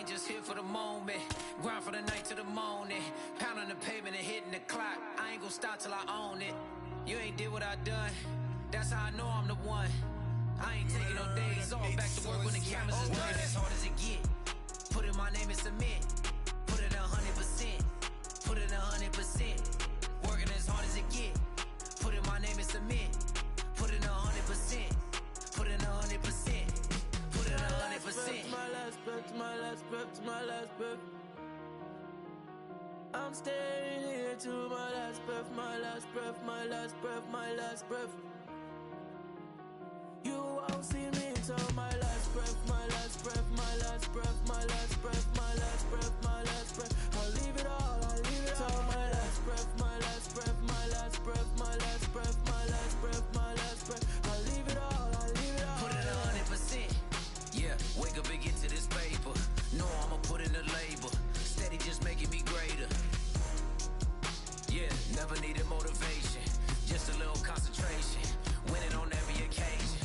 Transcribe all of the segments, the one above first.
ain't just here for the moment. Grind for the night to the morning. Pounding the pavement and hitting the clock. I ain't gonna stop till I own it. You ain't did what I done. That's how I know I'm the one. I ain't taking no days off. Back to work when the cameras is done. As hard as it get. Put in my name and submit. Put it 100%. Put it 100%. Working as hard as it get. Put in my name and submit. Put it 100%. Put it 100%. Put it 100%. My last breath, my last breath, my last breath. I'm staying here to my last breath, my last breath, my last breath, my last breath. You won't see me until my last breath, my last breath, my last breath, my last breath, my last breath, my last breath. I'll leave it all, I'll leave it all. My last breath, my last breath, my last breath, my last breath, my last breath, my last breath. I'll leave it all, I'll leave it all. Put it 100%. Yeah, wake up and get to this paper. No, I'ma put in the labor. Steady just making me greater. Yeah, never needed motivation. Just a little concentration. Winning on every occasion.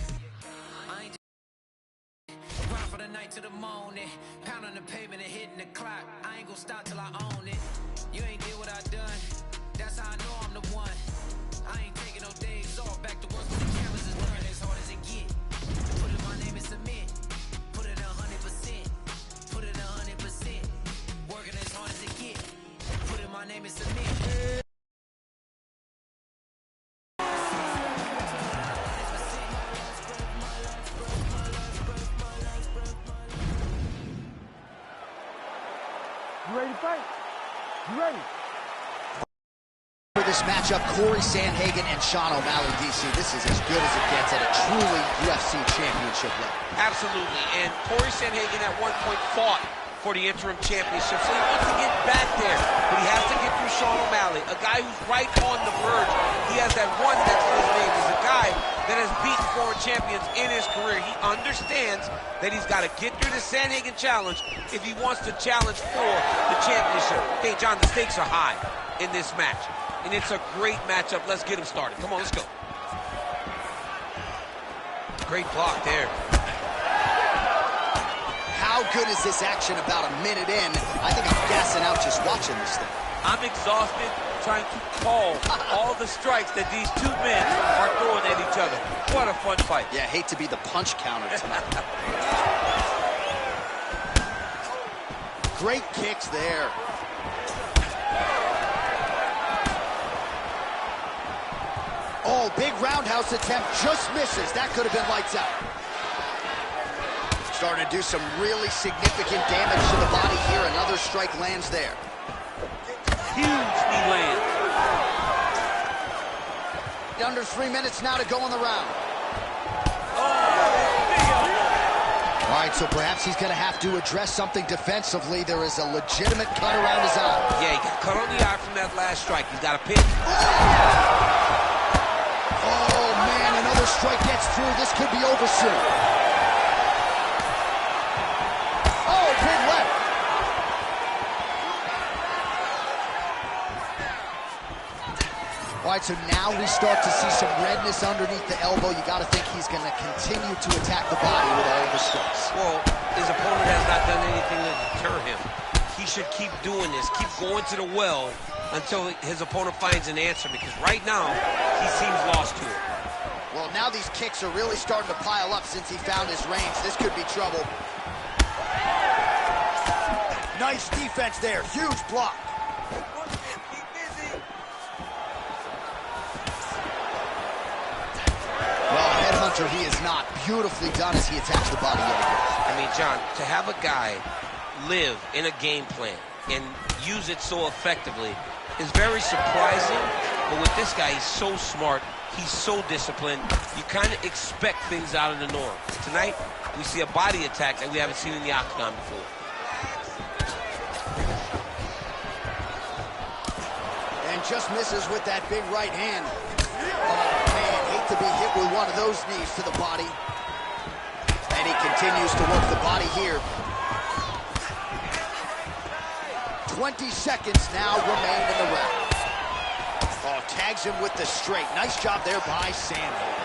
I ain't just grind for the night to the morning. Pounding the pavement and hitting the clock. I ain't gonna stop till I own it. You ain't did what I done. That's how I know I'm the one. I ain't taking no days off. Back to work when the cameras is done. As hard as it get. Put in my name and submit. Put it 100%. Put it 100%. Working as hard as it get. Put in my name and submit. You ready to fight? You ready? For this matchup, Corey Sandhagen and Sean O'Malley, DC. This is as good as it gets at a truly UFC championship level. Absolutely, and Corey Sandhagen at one point fought for the interim championship, so he wants to get back there, but he has to get through Sean O'Malley, a guy who's right on the verge. He has that one next to his name. He's a guy that has beaten foreign champions in his career. He understands that he's got to get through the Sandhagen challenge if he wants to challenge for the championship. Hey, John, the stakes are high in this match, and it's a great matchup. Let's get him started. Come on, let's go. Great block there. How good is this action about a minute in? I think I'm gassing out just watching this thing. I'm exhausted trying to call all the strikes that these two men are throwing at each other. What a fun fight. Yeah, hate to be the punch counter tonight. Great kicks there. Oh, big roundhouse attempt, just misses. That could have been lights out. Starting to do some really significant damage to the body here. Another strike lands there. Huge knee lands. Under 3 minutes now to go in the round. All right, so perhaps he's going to have to address something defensively. There is a legitimate cut around his eye. Yeah, he got cut on the eye from that last strike. He's got a pin. Oh, man, another strike gets through. This could be over soon. Oh, big left. All right, so now we start to see some redness underneath the elbow. You got to think he's going to continue to attack the body with all the strikes. Well, his opponent has not done anything to deter him. He should keep doing this, keep going to the well until his opponent finds an answer, because right now, he seems lost to it. Well, now these kicks are really starting to pile up since he found his range. This could be trouble. Nice defense there, huge block. Well, headhunter he is not. Beautifully done as he attacks the body yet again. I mean, John, to have a guy live in a game plan and use it so effectively is very surprising, but with this guy, he's so smart, he's so disciplined, you kind of expect things out of the norm. Tonight, we see a body attack that we haven't seen in the octagon before. And just misses with that big right hand. Oh, man, hate to be hit with one of those knees to the body. And he continues to work the body here. 20 seconds now remain in the round. Oh, tags him with the straight. Nice job there by Sandhagen.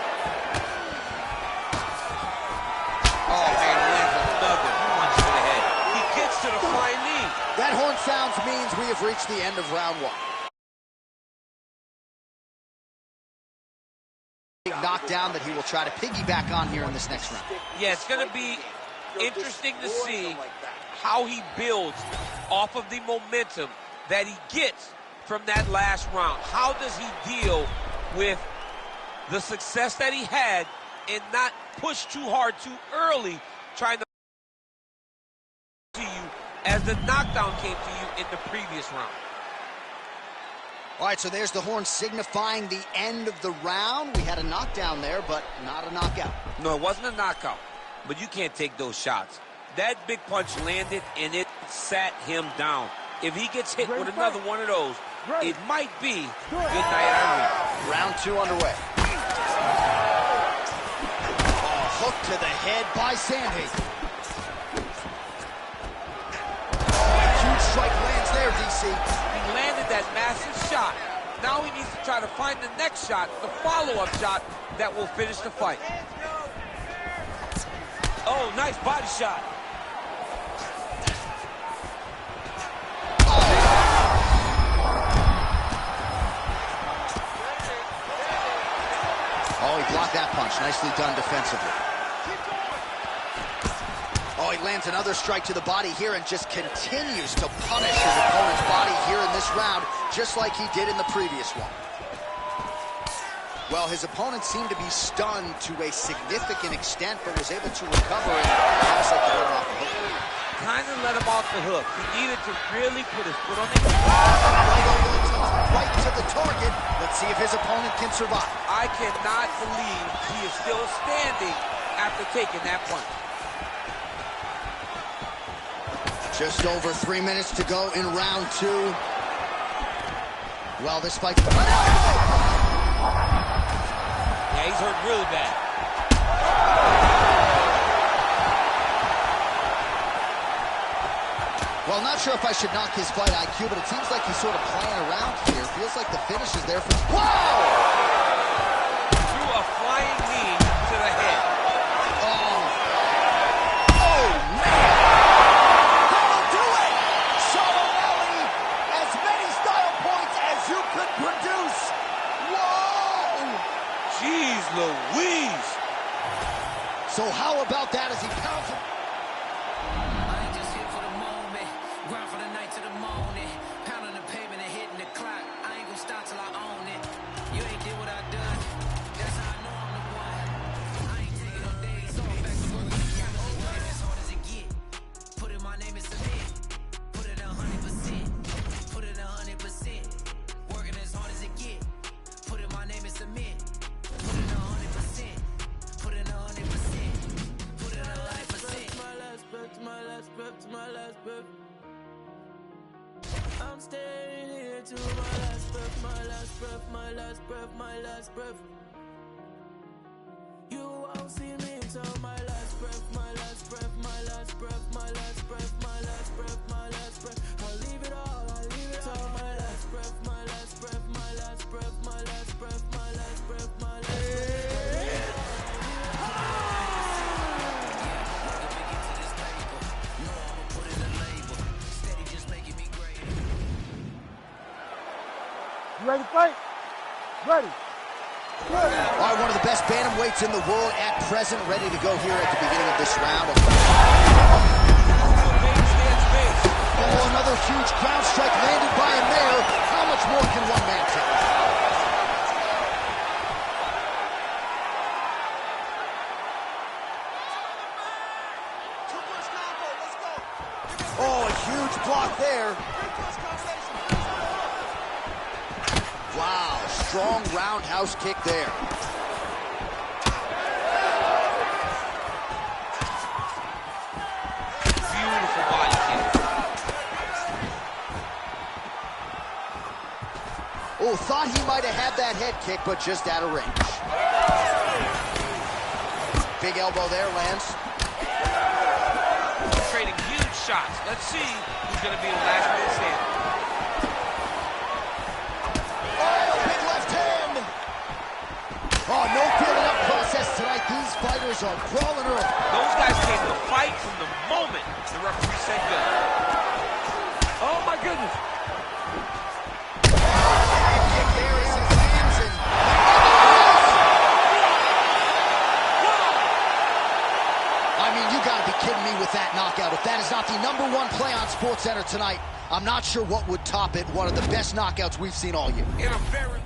Oh, man, lands another punch to the head. He gets to means we have reached the end of round one. Big knockdown that he will try to piggyback on here in this next round. Yeah, it's going to be interesting to see how he builds off of the momentum that he gets from that last round. How does he deal with the success that he had and not push too hard too early, trying to you as the knockdown came to you in the previous round. All right, so there's the horn signifying the end of the round. We had a knockdown there, but not a knockout. No, it wasn't a knockout, but you can't take those shots. That big punch landed, and it sat him down. If he gets hit with another one of those, it might be good night, Irene. Round two underway. Oh, hook to the head by Sandhagen. Oh, huge strike lands there, DC. He landed that massive shot. Now he needs to try to find the next shot, the follow-up shot that will finish the fight. Oh, nice body shot. Oh, he blocked that punch. Nicely done defensively. Oh, he lands another strike to the body here and just continues to punish his opponent's body here in this round, just like he did in the previous one. Well, his opponent seemed to be stunned to a significant extent, but was able to recover and almost like to let him off the hook. Kind of let him off the hook. He needed to really put his foot on the right to the target. Let's see if his opponent can survive. I cannot believe he is still standing after taking that punch. Just over 3 minutes to go in round two. Well, this fight... Yeah, he's hurt really bad. Well, not sure if I should knock his fight IQ, but it seems like he's sort of playing around here. Feels like the finish is there for... Wow! Threw a flying knee to the head. Oh, man! That'll do it! Sean O'Malley, as many style points as you could produce. Whoa! Jeez Louise! So how about that as he pounds him? I'm staying here to my last breath, my last breath, my last breath, my last breath. You won't see me until my last breath, my last breath, my last breath, my last breath, my last breath, my last breath. I'll leave it all, I'll leave it all. My last breath, my last breath, my last breath, my last breath, my last breath, my last breath. You ready to fight? Ready. All right, one of the best bantamweights in the world at present, ready to go here at the beginning of this round. Oh, another huge ground strike landed by him there. How much more can one man take? Oh, a huge block there. Wow, strong roundhouse kick there. Beautiful body kick. Oh, thought he might have had that head kick, but just out of range. Big elbow there, lands. Trading huge shots. Let's see who's going to be the last man standing. Oh, no building up process tonight. These fighters are crawling early. Those guys came to fight from the moment the referee said go. Oh, my goodness. I mean, you gotta be kidding me with that knockout. If that is not the #1 play on SportsCenter tonight, I'm not sure what would top it. One of the best knockouts we've seen all year. In a very...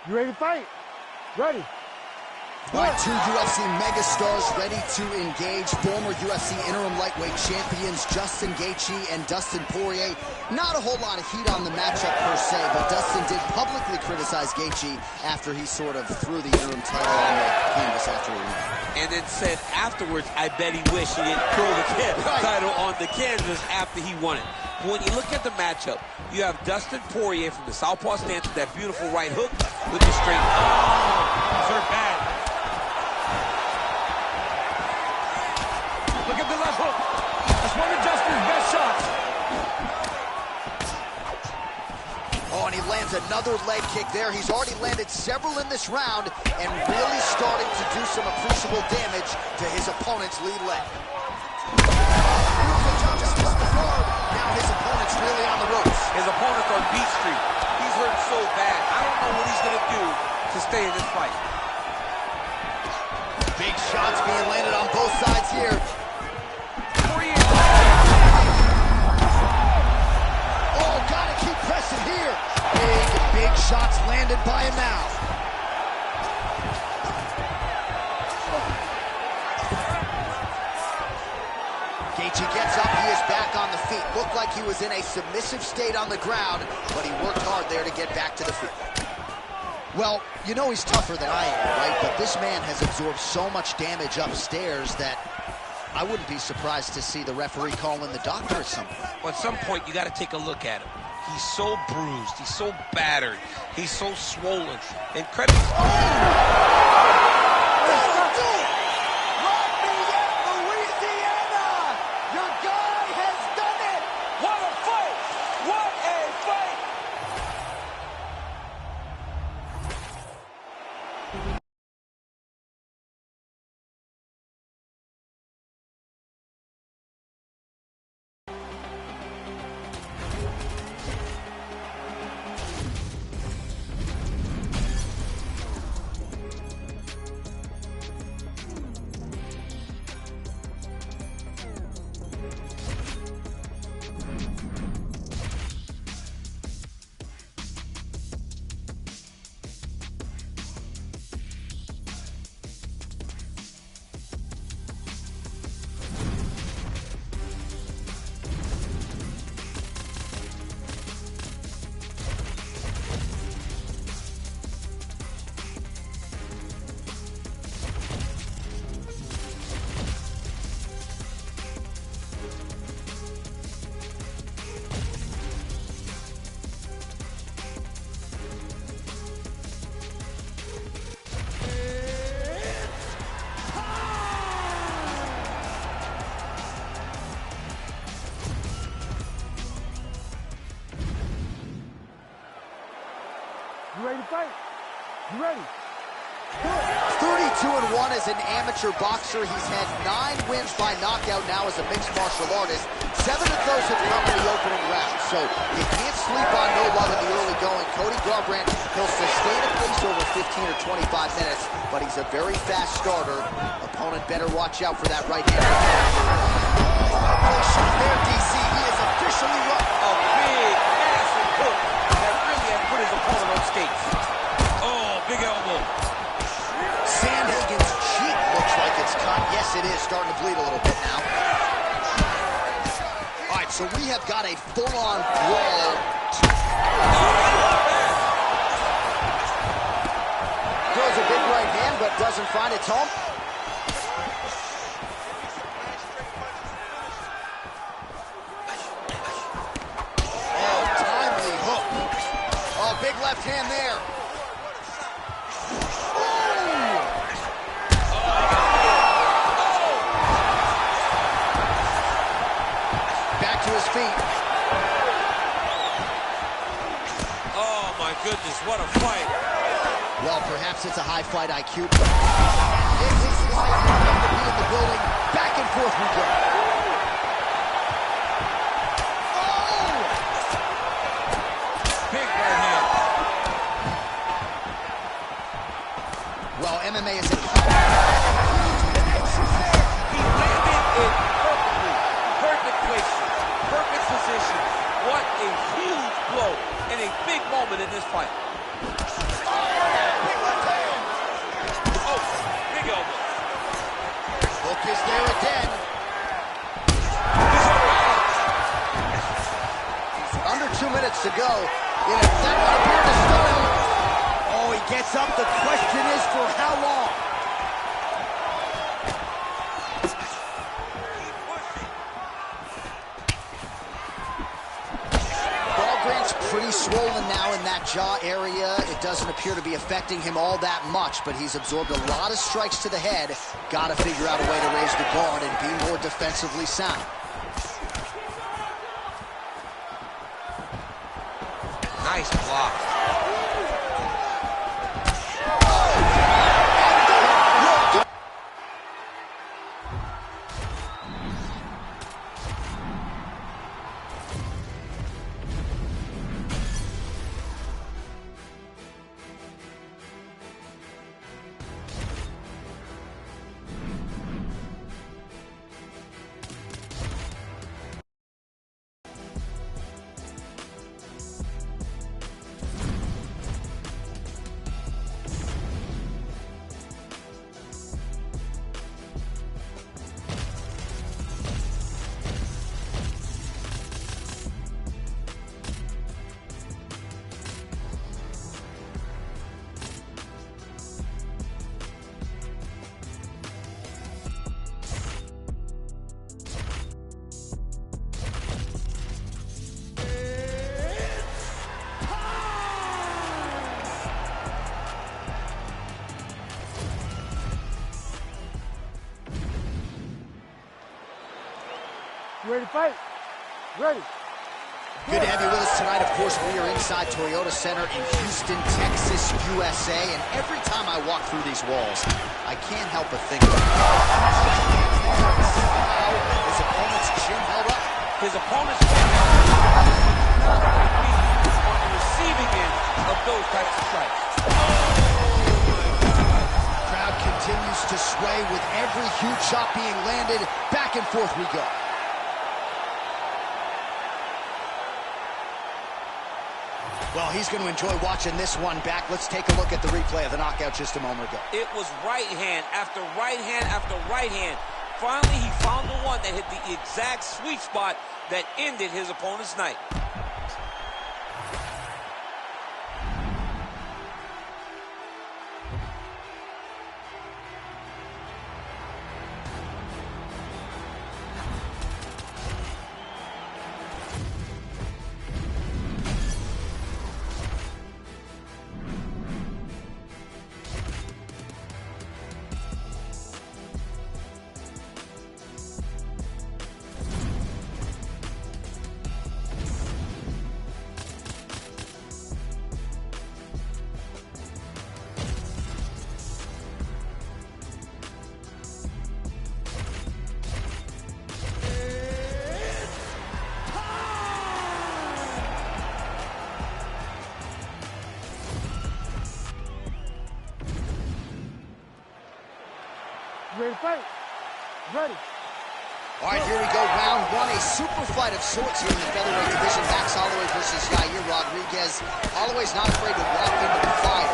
You ready to fight? Ready. All right, two UFC megastars ready to engage. Former UFC interim lightweight champions Justin Gaethje and Dustin Poirier. Not a whole lot of heat on the matchup per se, but Dustin did publicly criticize Gaethje after he sort of threw the interim title on the canvas after he won. And then said afterwards, I bet he wished he didn't throw the title on the canvas after he won it. But when you look at the matchup, you have Dustin Poirier from the southpaw stance with that beautiful right hook with the straight. Oh, hurt bad. Look at the left hook. That's one of Justin's best shots. Oh, and he lands another leg kick there. He's already landed several in this round and really starting to do some appreciable damage to his opponent's lead leg. Now his opponent's really on the ropes. His opponent's on beat street. He's hurt so bad. I don't know what he's going to do to stay in this fight. Big shots being landed on both sides here. Oh, gotta keep pressing here. Big shots landed by him now. Gaethje gets up, he is back on the feet. Looked like he was in a submissive state on the ground, but he worked hard there to get back to the feet. Well, you know he's tougher than I am, right? But this man has absorbed so much damage upstairs that I wouldn't be surprised to see the referee call in the doctor at some point. Well, at some point, you got to take a look at him. He's so bruised. He's so battered. He's so swollen. And credit... You ready to fight? You ready? 32-1 as an amateur boxer. He's had 9 wins by knockout now as a mixed martial artist. 7 of those have come in the opening round. So you can't sleep on no love in the early going. Cody Garbrandt, he'll sustain a pace over 15 or 25 minutes, but he's a very fast starter. Opponent better watch out for that right hand. Shot there, DC. He is officially run. A big, massive hook that really has put his opponent on skates. Oh, big elbow. Sandhagen's cheek looks like it's cut. Yes, it is. Starting to bleed a little bit now. All right, so we have got a full-on brawl. doesn't find its home. Oh, timely hook. Oh, big left hand there. Back to his feet. Oh, my goodness, what a fight. Well, perhaps it's a high fight IQ. It's excitement to be in the building. Back and forth we go. Oh! Big right hand. Well, MMA is a... He landed it perfectly. Perfect placement. Perfect position. What a huge blow and a big moment in this fight. Hook is there again. Under 2 minutes to go. That one appeared to stun him. Oh, he gets up. The question is for how long? Dahlgren's pretty swollen now in that jaw area. It doesn't appear to be affecting him all that much, but he's absorbed a lot of strikes to the head. Got to figure out a way to raise the guard and be more defensively sound. Nice block. You ready to fight? Ready. Good to have you with us tonight. Of course, we are inside Toyota Center in Houston, Texas, USA. And every time I walk through these walls, I can't help but think about his opponent's chin held up. His opponent's chin held up on the receiving end of those types of strikes. Crowd continues to sway with every huge shot being landed. Back and forth we go. Well, he's going to enjoy watching this one back. Let's take a look at the replay of the knockout just a moment ago. It was right hand after right hand after right hand. Finally, he found the one that hit the exact sweet spot that ended his opponent's night. Ready to fight? Ready. All right, here we go, round one. A super fight of sorts here in the featherweight division. Max Holloway versus Yair Rodriguez. Holloway's not afraid to walk into the fire.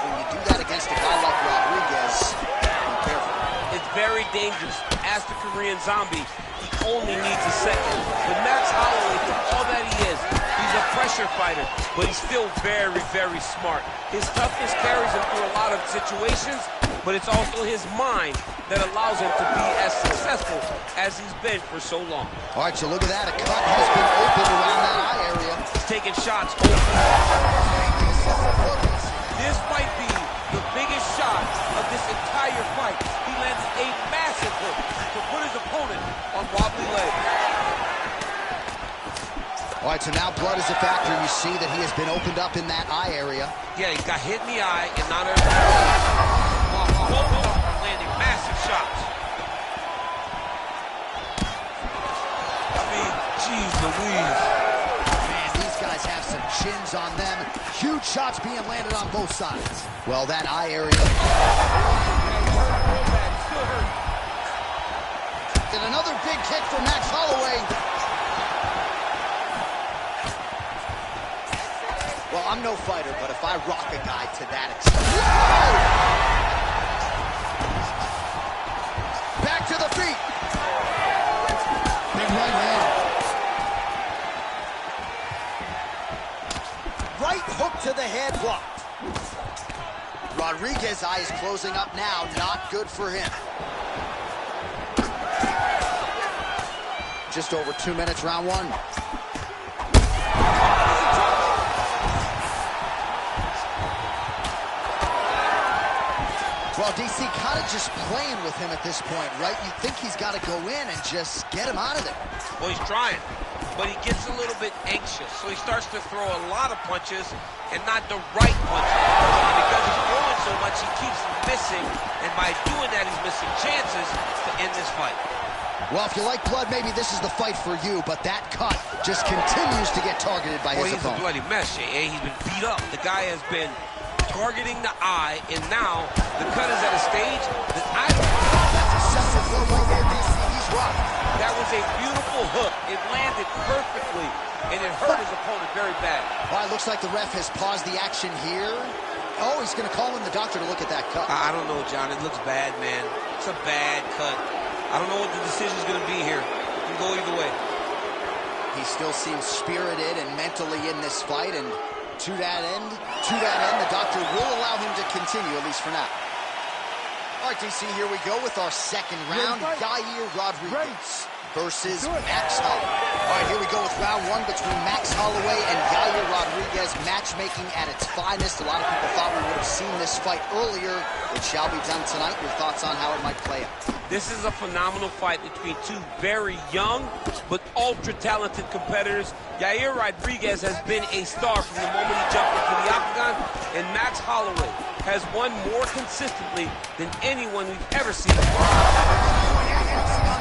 When you do that against a guy like Rodriguez, be careful. It's very dangerous. Ask the Korean Zombie. He only needs a second. But Max Holloway, for all that he is, he's a a pressure fighter, but he's still very, very smart. His toughness carries him through a lot of situations, but it's also his mind that allows him to be as successful as he's been for so long. All right, so look at that. A cut has been opened around that eye area. He's taking shots open. This might be the biggest shot of this entire fight. He landed a massive hook to put his opponent on wobbly legs. All right, so now blood is a factor. You see that he has been opened up in that eye area. Yeah, he got hit in the eye, and now they're both are landing massive shots. I mean, geez Louise. Man, these guys have some chins on them. Huge shots being landed on both sides. Well, that eye area. And another big kick from Max Holloway. Well, I'm no fighter, but if I rock a guy to that extent. Whoa! Back to the feet. Big right hand. Right hook to the head blocked. Rodriguez's eye is closing up now. Not good for him. Just over 2 minutes, round one. Well, DC kind of just playing with him at this point, right? You think he's got to go in and just get him out of there. Well, he's trying, but he gets a little bit anxious, so he starts to throw a lot of punches and not the right punches. And because he's throwing so much, he keeps missing, and by doing that, he's missing chances to end this fight. Well, if you like blood, maybe this is the fight for you, but that cut just continues to get targeted by his opponent. Well, he's a bloody mess, Jay. He's been beat up. The guy has been targeting the eye, and now the cut is at a stage that I don't know. That's a successful blow right there, DC. He's rocked. That was a beautiful hook. It landed perfectly, and it hurt his opponent very bad. All right, looks like the ref has paused the action here. Oh, he's going to call in the doctor to look at that cut. I don't know, John. It looks bad, man. It's a bad cut. I don't know what the decision's going to be here. It can go either way. He still seems spirited and mentally in this fight, and to that end, the doctor will allow him to continue, at least for now. All right, DC, here we go with our second round. Yair Rodriguez versus Max Holloway. All right, here we go with round one between Max Holloway and Yair Rodriguez. Matchmaking at its finest. A lot of people thought we would have seen this fight earlier. It shall be done tonight. Your thoughts on how it might play out? This is a phenomenal fight between two very young but ultra-talented competitors. Yair Rodriguez has been a star from the moment he jumped into the octagon, and Max Holloway has won more consistently than anyone we've ever seen. On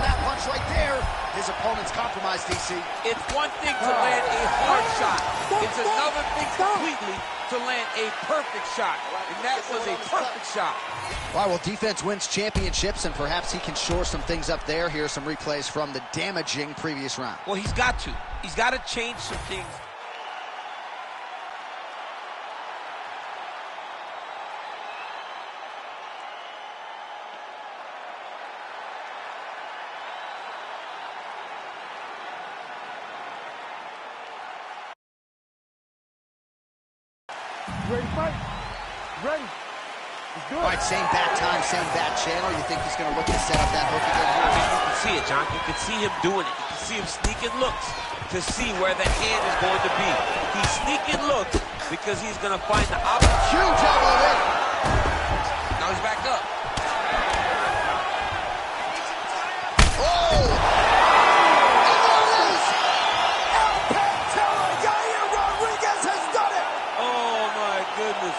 that punch right there, his opponent's compromised, DC. It's one thing to land a hard shot. It's another thing completely to land a perfect shot. And that was a perfect shot. All right, well, defense wins championships, and perhaps he can shore some things up there. Here are some replays from the damaging previous round. Well, he's got to. He's got to change some things. Ready to fight? Ready. Let's do it. All right, same bat time, same bat channel. You think he's going to look to set up that hook again? I mean, you can see it, John. You can see him doing it. You can see him sneaking looks to see where the hand is going to be. He's sneaking looks because he's going to find the opportunity. Huge elbow there. Now he's back up. Oh! Goodness.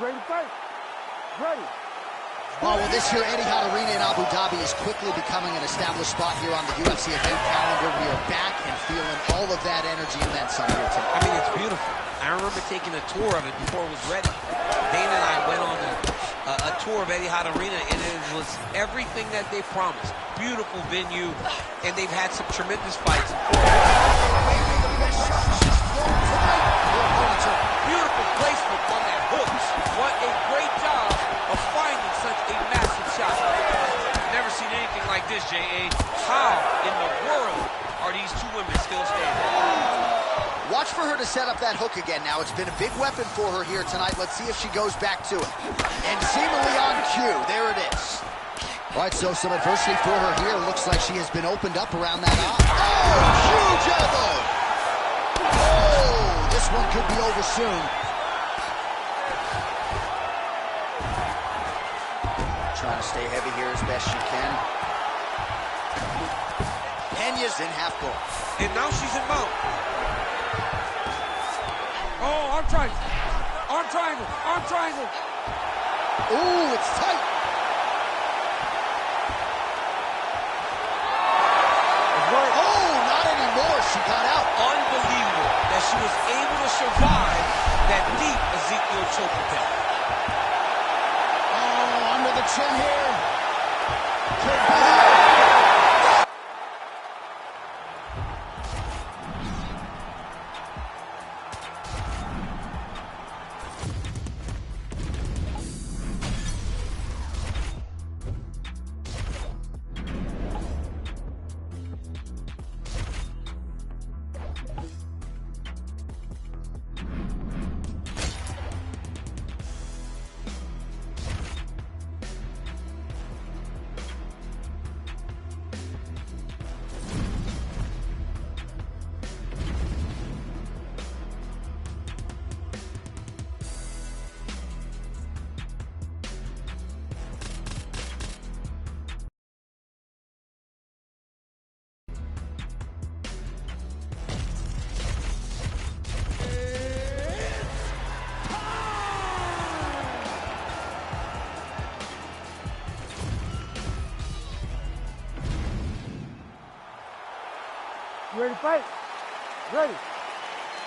Ready to fight? Ready. Oh, well, this year, Etihad Arena in Abu Dhabi is quickly becoming an established spot here on the UFC event calendar. We are back and feeling all of that energy and then some here tonight. I mean, it's beautiful. I remember taking a tour of it before it was ready. Dana and I went on a tour of Etihad Arena, and it was everything that they promised. Beautiful venue, and they've had some tremendous fights. Beautiful placement on that hook. What a great job of finding such a massive shot. Never seen anything like this, J.A. How in the world are these two women still standing? Watch for her to set up that hook again now. It's been a big weapon for her here tonight. Let's see if she goes back to it. And seemingly on cue, there it is. All right, so some adversity for her here. Looks like she has been opened up around that eye. Oh, huge elbow! Oh, this one could be over soon. Trying to stay heavy here as best she can. Penya's in half guard. And now she's in mount. Oh, arm triangle. Arm triangle. Arm triangle. Ooh, it's tight. Oh, not anymore. She got out. Unbelievable that she was able to survive that deep Ezekiel choke attempt. Oh, under the chin here. You ready to fight? Ready.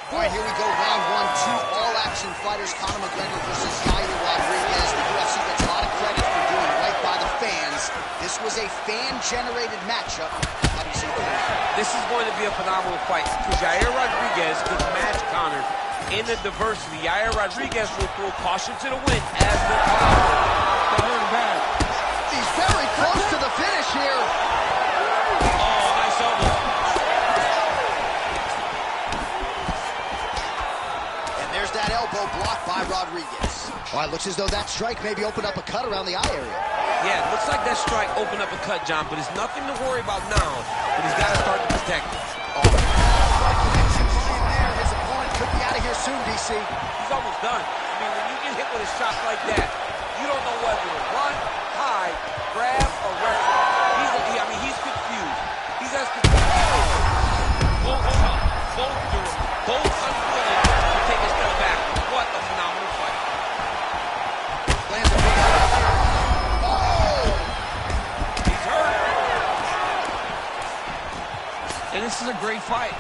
All right, here we go. Round one, two all-action fighters. Conor McGregor versus Yair Rodriguez. The UFC gets a lot of credit for doing right by the fans. This was a fan-generated matchup. How do you see it? This is going to be a phenomenal fight because Yair Rodriguez could match Conor in the diversity. Yair Rodriguez will throw caution to the wind as the Conor. He's very close to the finish here. Oh, nice elbow. And there's that elbow blocked by Rodriguez. All right, looks as though that strike maybe opened up a cut around the eye area. Yeah, it looks like that strike opened up a cut, John, but it's nothing to worry about now. But he's got to start to protect it. Oh, connection flying there. His opponent could be out of here soon, DC. He's almost done. I mean, when you get hit with a shot like that, you don't know whether to run, hide, grab, or wrestle. He's confused. He's as confused. Both unwilling to take a step back. What a phenomenal fight. Lands a big shot here. Oh! He's hurt. And this is a great fight.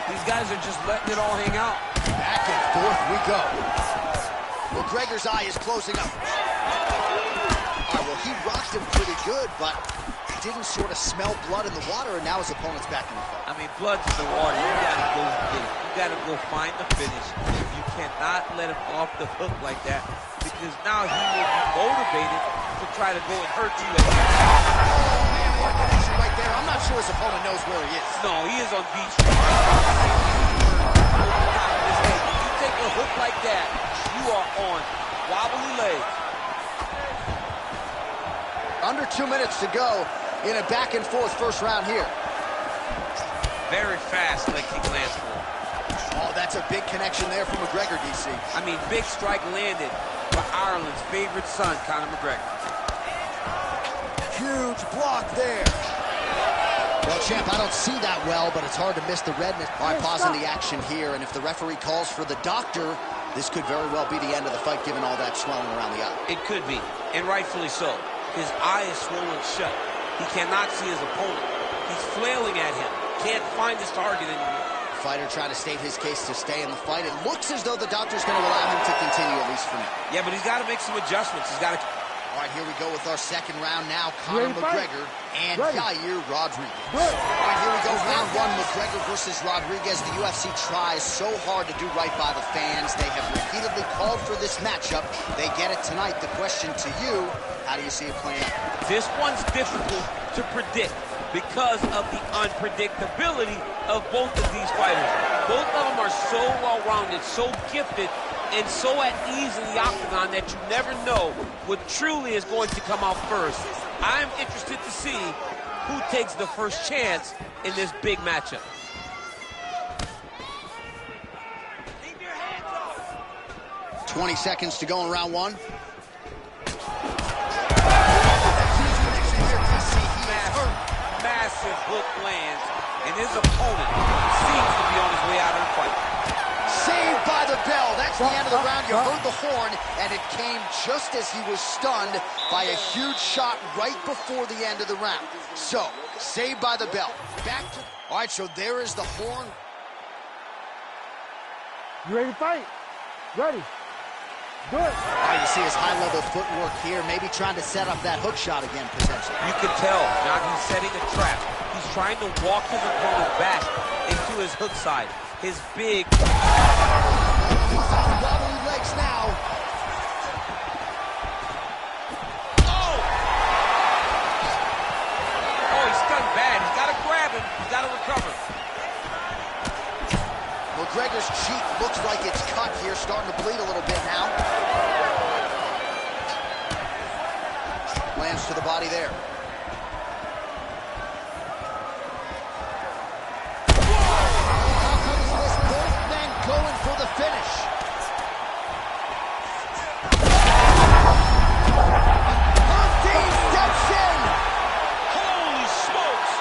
These guys are just letting it all hang out. Back and forth we go. McGregor's eye is closing up. All right, well, he rocked him pretty good, but didn't sort of smell blood in the water, and now his opponent's back in the fight. I mean, blood's in the water. You gotta go get it. You gotta go find the finish. You cannot let him off the hook like that, because now he will be motivated to try to go and hurt you. Oh, man, what a connection right there. I'm not sure his opponent knows where he is. No, he is on beach. When you take a hook like that, you are on wobbly legs. Under 2 minutes to go in a back-and-forth first round here. Very fast leg kick lands for him. Oh, that's a big connection there from McGregor, DC. I mean, big strike landed for Ireland's favorite son, Conor McGregor. Huge block there. Well, champ, I don't see that well, but it's hard to miss the redness. All right, pausing the action here, and if the referee calls for the doctor, This could very well be the end of the fight, given all that swelling around the eye. It could be, and rightfully so. His eye is swollen shut. He cannot see his opponent. He's flailing at him. Can't find his target anymore. Fighter trying to state his case to stay in the fight. It looks as though the doctor's going to allow him to continue, at least for now. Yeah, but he's got to make some adjustments. He's got to... All right, here we go with our second round now. Conor McGregor and Yair Rodriguez. All right, here we go, round one. McGregor versus Rodriguez. The UFC tries so hard to do right by the fans. They have repeatedly called for this matchup. They get it tonight. The question to you, how do you see it playing out? This one's difficult to predict because of the unpredictability of both of these fighters. Both of them are so well-rounded, so gifted, and so at ease in the octagon that you never know what truly is going to come out first. I'm interested to see who takes the first chance in this big matchup. Keep your hands up. 20 seconds to go in round one. Massive hook lands, and his opponent seems to be on his way out of the fight. Saved by the bell. That's the end of the round. You heard the horn, and it came just as he was stunned by a huge shot right before the end of the round. So, saved by the bell. Back to... All right, so there is the horn. You ready to fight? Ready. Good. All right, you see his high-level footwork here, maybe trying to set up that hook shot again, potentially. You can tell, John, he's setting a trap. He's trying to walk his opponent back into his hook side. His big... He's on wobbly legs now. Oh! Oh, he's stunned bad. He's got to grab him. He's got to recover. McGregor's cheek looks like it's cut here, starting to bleed a little bit now. Lands to the body there. Both men going for the finish. Murphy steps in. Holy smokes!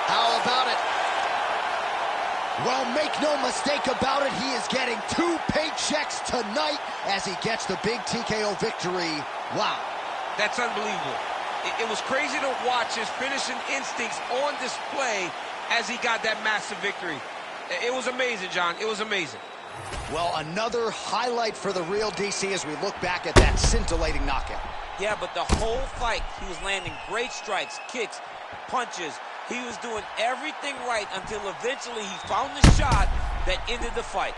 How about it? Well, make no mistake about it, he is getting 2 paychecks tonight as he gets the big TKO victory. Wow. That's unbelievable. It was crazy to watch his finishing instincts on display as he got that massive victory. It was amazing, John. It was amazing. Well, another highlight for the real DC as we look back at that scintillating knockout. Yeah, but the whole fight, he was landing great strikes, kicks, punches. He was doing everything right until eventually he found the shot that ended the fight.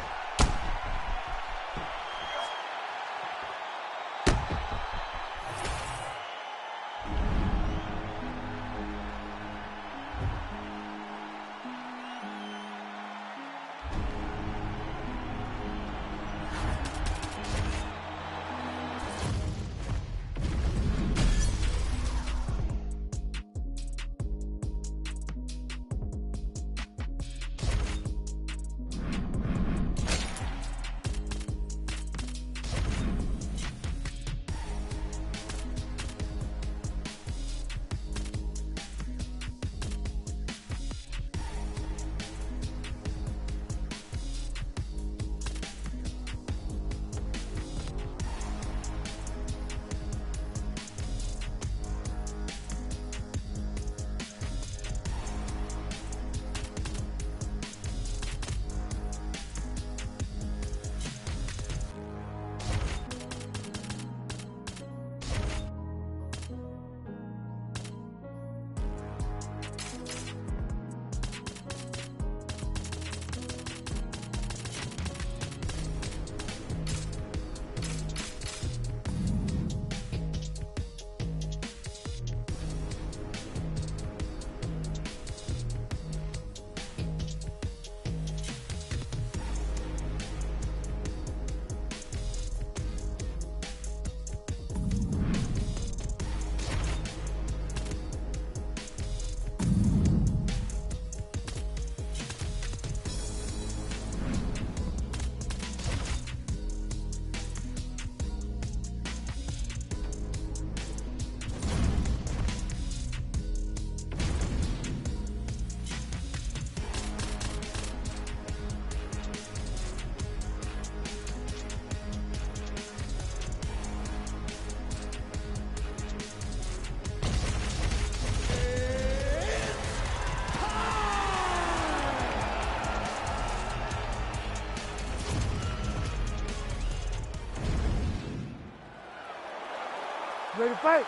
Ready to fight?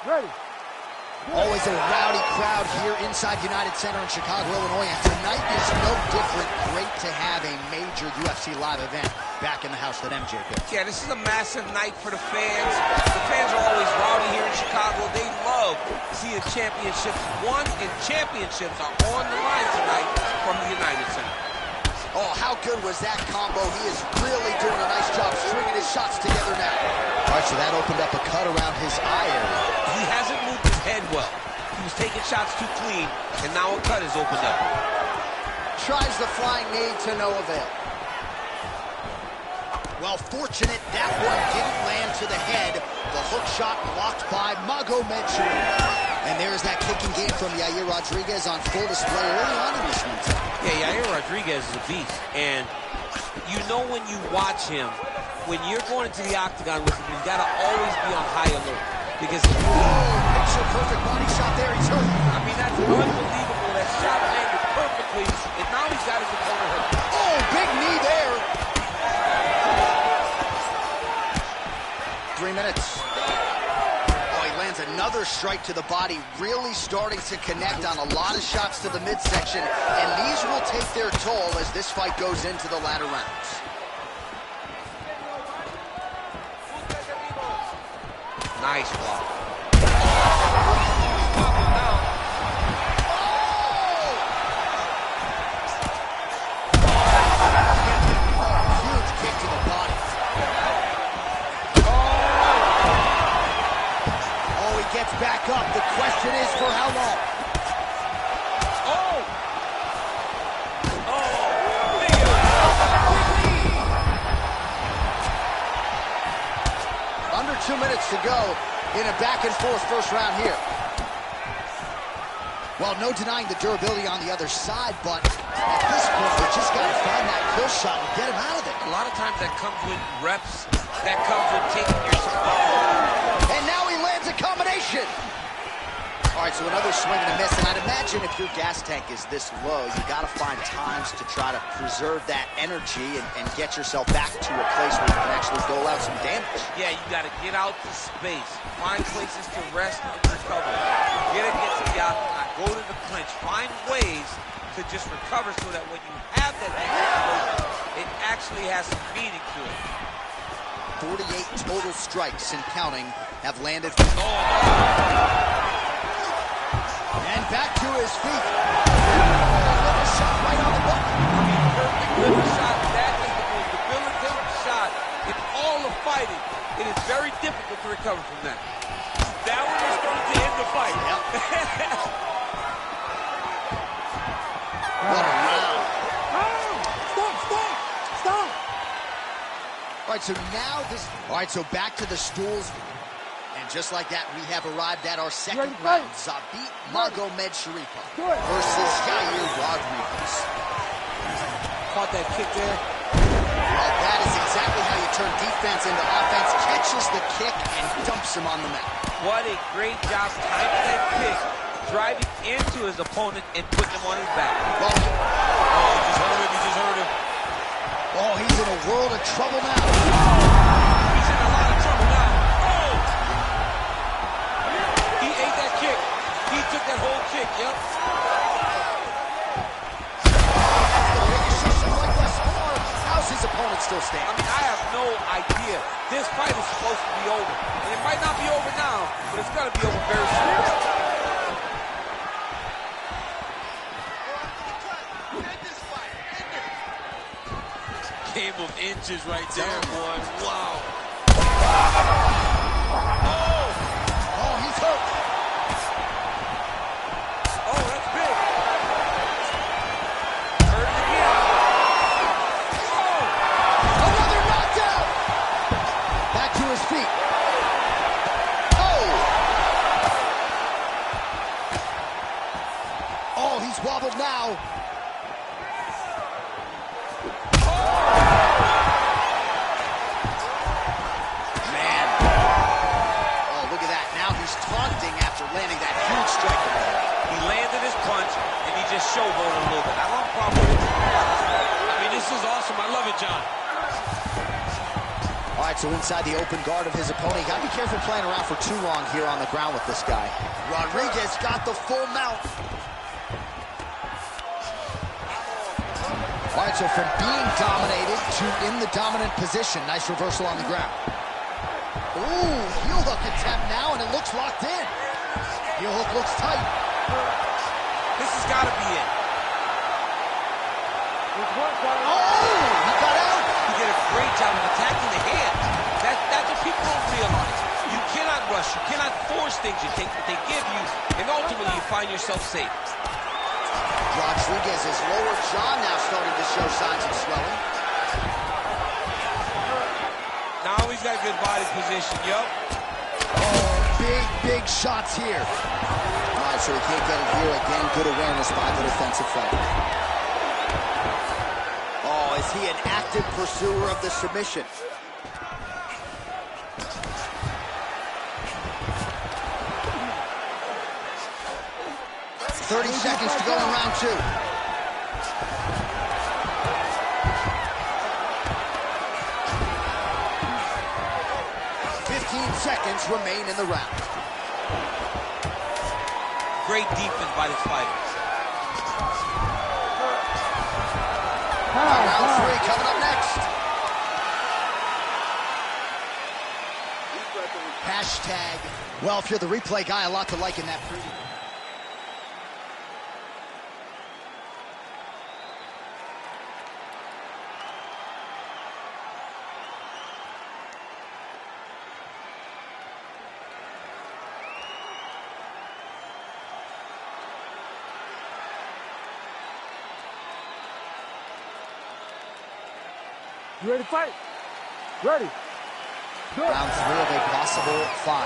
Ready. Always a rowdy crowd here inside United Center in Chicago, Illinois, and tonight is no different. Great to have a major UFC live event back in the house that MJ built. Yeah, this is a massive night for the fans. The fans are always rowdy here in Chicago. They love seeing championships won, and championships are on the line tonight from the United Center. Oh, how good was that combo? He is really doing a nice job stringing his shots together now. All right, so that opened up a cut around his eye area. He hasn't moved his head well. He was taking shots too clean, and now a cut has opened up. Tries the flying knee to no avail. Well, fortunate that one didn't land to the head. The hook shot blocked by Magomedov. And there's that kicking game from Yair Rodriguez on full display early on in this one. Yeah, Yair Rodriguez is a beast. And you know when you watch him, when you're going into the octagon with him, you got to always be on high alert. Because picture perfect body shot there. He's hurt. I mean, that's unbelievable. That shot landed perfectly. And now he's got his opponent hurt. Oh, big knee there. 3 minutes. Oh, he lands another strike to the body, really starting to connect on a lot of shots to the midsection, and these will take their toll as this fight goes into the latter rounds. Nice block. Huge kick to the body. Oh, he gets back up. The question is for how long? Under 2 minutes to go in a back-and-forth first round here. Well, no denying the durability on the other side, but at this point, we just got to find that kill shot and get him out of there. A lot of times that comes with reps. That comes with taking your spot. And now he lands a combination. All right, so another swing and a miss, and I'd imagine if your gas tank is this low, you got to find times to try to preserve that energy and get yourself back to a place where you can actually dole out some damage. Yeah, you got to get out to space, find places to rest and recover. Get against the octagon, go to the clinch, find ways to just recover so that when you have that explosion, it actually has some meaning to it. 48 total strikes and counting have landed. And back to his feet. Liver shot right on the button. I mean, perfect liver shot. That is the most debilitating shot in all of fighting. It is very difficult to recover from that. That one is going to end the fight. Yep. What a round. Stop. All right, so now this. All right, so back to the stools. And just like that, we have arrived at our second round. Zabit Magomedov versus Yair Rodriguez. Caught that kick there. Well, that is exactly how you turn defense into offense. Catches the kick and dumps him on the mat. What a great job timing that kick, driving into his opponent and putting him on his back. Well, He just heard him. oh, he's in a world of trouble now. He's in a lot of trouble now. Oh! He ate that kick. He took that whole kick, yep. How's his opponent still I standing? mean, I have no idea. This fight is supposed to be over. And it might not be over now, but it's got to be over very soon. Game of inches right there, boy. Wow. Oh, he's hurt. Oh, that's big. Hurt it again. Another knockdown. Back to his feet. Oh. Oh, he's wobbled now. Man. Oh, look at that. Now he's taunting after landing that huge strike. He landed his punch, and he just showboated a little bit. I don't have a problem with it. I mean, this is awesome. I love it, John. All right, So inside the open guard of his opponent. You gotta be careful playing around for too long here on the ground with this guy. Rodriguez got the full mount. All right, so from being dominated to in the dominant position. Nice reversal on the ground. Ooh, heel hook attempt now, and it looks locked in. Heel hook looks tight. This has got to be it. Oh, he got out. He did a great job of attacking the hands. That's what people don't realize. You cannot rush. You cannot force things. You take what they give you, and ultimately you find yourself safe. Rodriguez's lower jaw now starting to show signs of swelling. Now he's got a good body position, yup. Oh, big shots here. All right, so he can't get it here. Again, good awareness by the defensive fighter. Oh, is he an active pursuer of the submission? .30 seconds to go in round 2. Seconds remain in the round. Great defense by this fighter. Round 3 coming up next. Hashtag, well, if you're the replay guy, a lot to like in that preview. You ready to fight? Ready. Good. Round 3 of a possible 5.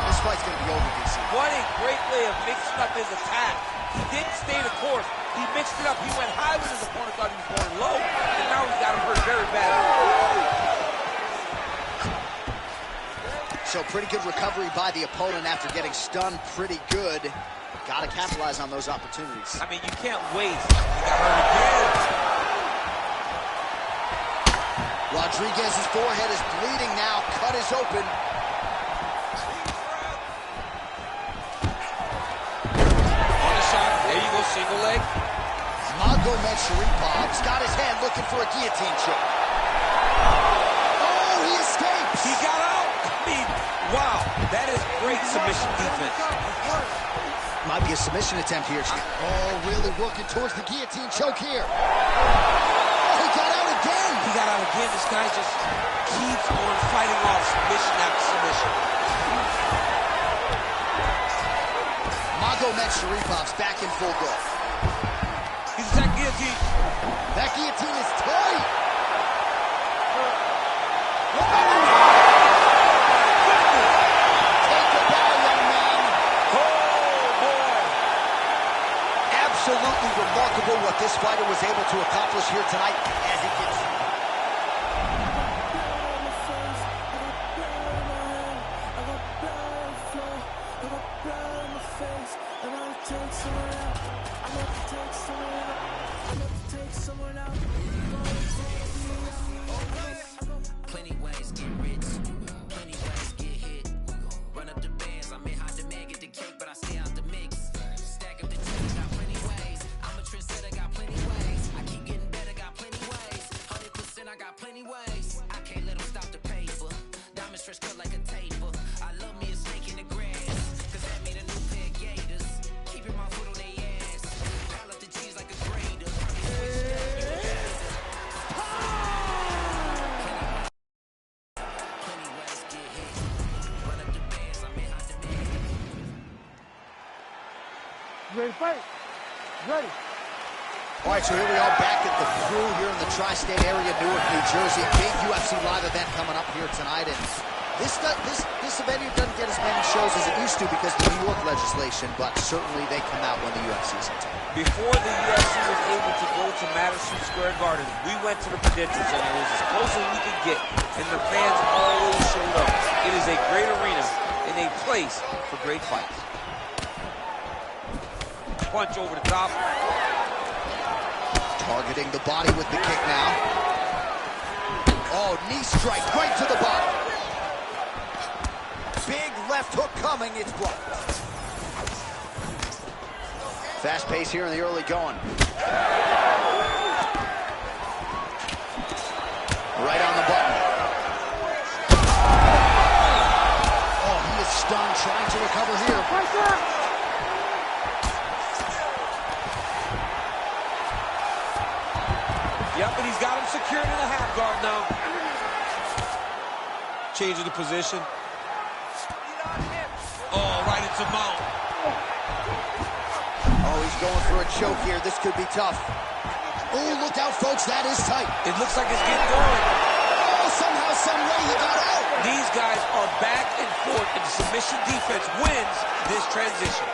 This fight's going to be over, DC. What a great way of mixing up his attack. He didn't stay the course. He mixed it up. He went high when his opponent thought he was going low, and now he's got him hurt very badly. So pretty good recovery by the opponent after getting stunned pretty good. Got to capitalize on those opportunities. I mean, you can't waste. He got hurt again. Rodriguez's forehead is bleeding now. Cut is open. On the shot. There you go, single leg. Magomed Sharipov's got his hand looking for a guillotine choke. Oh, he escapes. He got out. I mean, wow. That is great submission defense. Might be a submission attempt here. Oh, really working towards the guillotine choke here. Oh, he got out again. He got out again. This guy just keeps on fighting off submission after submission. Magomed Sharipov's back in full go. He's that guillotine. That guillotine is tight. Absolutely remarkable what this fighter was able to accomplish here tonight as he gets. Plenty ways get rich, plenty ways get hit. Run up the bands, I'm in high demand, get the cake, but I stay out the mix. Stack up the cheese, got plenty ways. I'm a trendsetter, got plenty ways. I keep getting better, got plenty ways. 100%, I got plenty ways. I can't let them stop the paper. Diamonds fresh cut like a taper. I love me a snake in the grass, cause that mean a new pair of gators. Keeping my foot on their ass. Pile up the cheese like a grater. Plenty ways get hit. Run up the bands, I'm in high demand. You ready to fight? Ready. All right, so here we are back at the Crew here in the tri-state area, Newark, New Jersey. Big UFC live event coming up here tonight, and this event here doesn't get as many shows as it used to because of the New York legislation, but certainly they come out when the UFC's in town. Before the UFC was able to go to Madison Square Garden, we went to the Prudential Center. It was as close as we could get, and the fans always showed up. It is a great arena and a place for great fights. Punch over the top. Targeting the body with the kick now. Oh, knee strike right to the body. Big left hook coming, it's blocked. Fast pace here in the early going. Right on the button. Oh, he is stunned, trying to recover here. Yep, but he's got him secured in the half guard now. Changing the position. Oh, right into mount. Oh, he's going for a choke here. This could be tough. Oh, look out, folks. That is tight. It looks like it's getting going. Oh, somehow, some way he got out. These guys are back and forth, and the submission defense wins this transition.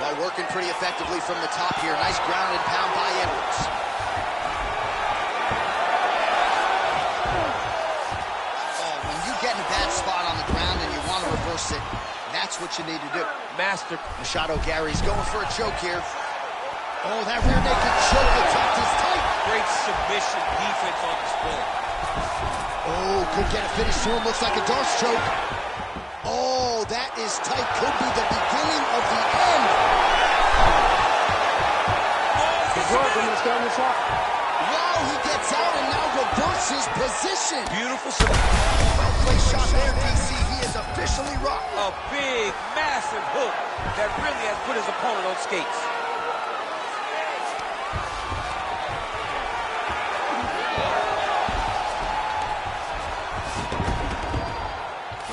Well, working pretty effectively from the top here. Nice ground and pound by Edwards. Get in a bad spot on the ground and you want to reverse it, that's what you need to do. Master. Machado Gary's going for a choke here. Oh, that rear naked choke attempt is tight. Great submission defense on display. Oh, could get a finish to him. Looks like a Darce choke. Oh, that is tight. Could be the beginning of the end. Wow, he gets out and now reverses position. Beautiful submission. Well-placed shot there, DC. He is officially rocked. A big, massive hook that really has put his opponent on skates.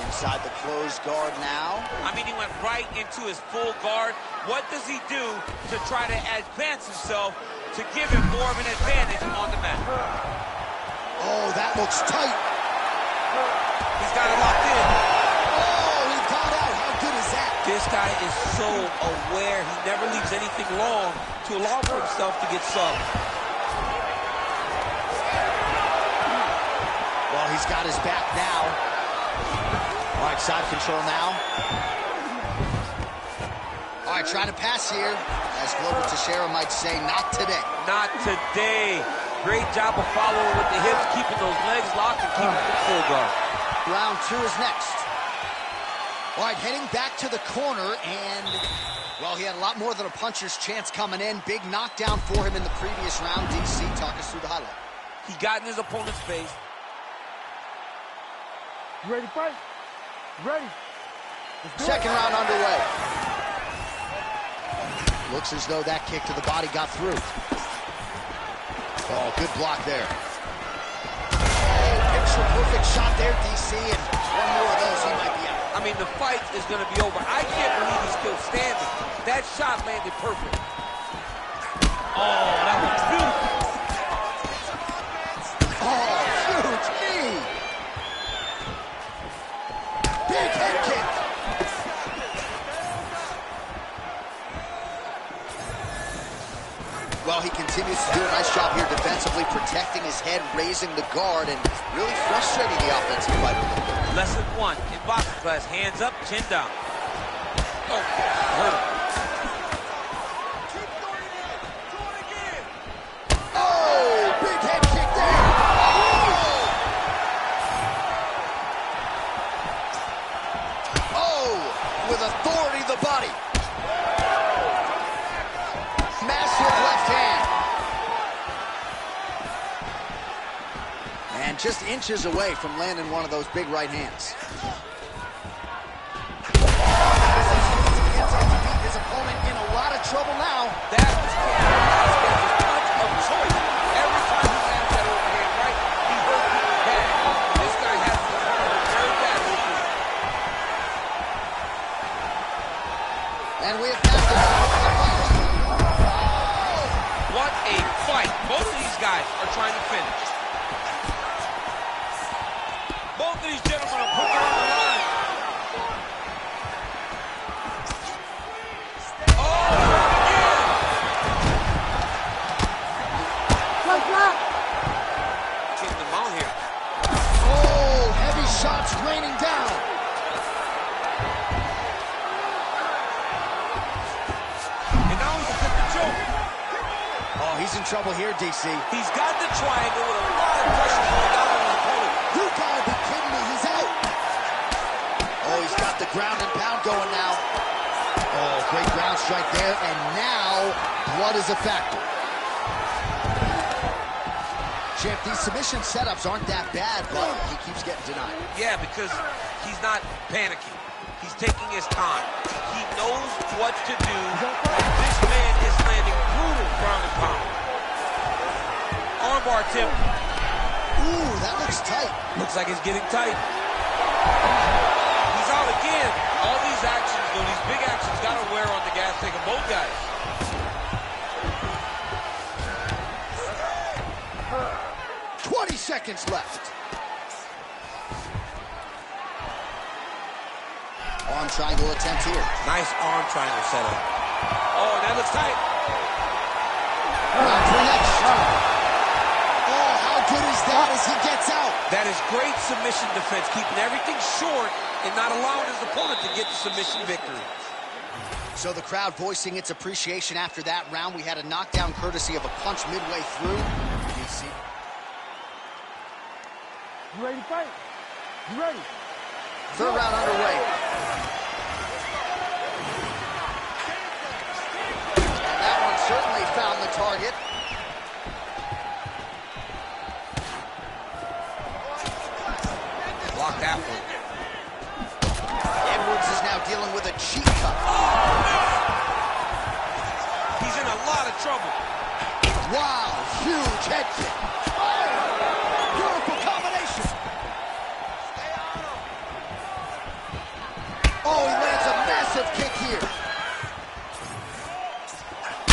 Inside the closed guard now. I mean, he went right into his full guard. What does he do to try to advance himself to give him more of an advantage on the mat? Oh, that looks tight. He's got it locked in. Oh, he got out. How good is that? This guy is so aware. He never leaves anything long to allow for himself to get subbed. Well, he's got his back now. All right, side control now. All right, trying to pass here. As Glover Teixeira might say, not today. Not today. Great job of following with the hips, keeping those legs locked and keeping them full guard. Round 2 is next. All right, heading back to the corner, and, well, he had a lot more than a puncher's chance coming in. Big knockdown for him in the previous round. DC, talk us through the highlight. He got in his opponent's face. You ready to fight? Ready. Second round underway. Looks as though that kick to the body got through. Oh, good block there. Oh, picture-perfect shot there, DC, and one more of those, he might be out. I mean, the fight is going to be over. I can't believe he's still standing. That shot landed perfect. Oh, that was beautiful. Oh, huge knee. Big head kick. Well, he continues to do a nice job here defensively, protecting his head, raising the guard, and really frustrating the offensive fighter a little bit. Lesson 1 in boxing class, hands up, chin down. Oh, hurt him. Oh, big head kick there. Oh, with authority the body. Massive left hand. And just inches away from landing one of those big right hands. His opponent in a lot of trouble now. That was his punch of choice. Every time he lands that overhand right, he hurts people's back. This guy has to hurt very badly. And we have passed it. What a fight. Both of these guys are trying to finish. Both of these gentlemen are putting it on the line. Getting them out here. Oh, heavy shots raining down. And now he's a 50 choke. Oh, he's he's in trouble here, DC. He's got the triangle with a lot of pressure going down on his opponent. You gotta be kidding me, he's out. Oh, he's got the ground and pound going now. Oh, great ground strike there, and now blood is a factor. Champ, these submission setups aren't that bad, but he keeps getting denied. Yeah, because he's not panicking. He's taking his time. He knows what to do. This man is landing brutal ground and pound. Armbar tip. Ooh, that looks tight. Looks like it's getting tight. He's out again. All these actions, though, these big actions, got to wear on the gas tank of both guys. Seconds left. Arm triangle attempt here. Nice arm triangle setup. Oh, that looks tight. Round three next. Oh, how good is that as he gets out? That is great submission defense, keeping everything short and not allowing his opponent to get the submission victory. So the crowd voicing its appreciation after that round. We had a knockdown courtesy of a punch midway through. DC. You ready to fight? You ready? Third round underway. And that one certainly found the target. Block that one. Edwards is now dealing with a cheek cut. He's in a lot of trouble. Wow, huge head kick. Beautiful combination. Oh, he lands a massive kick here.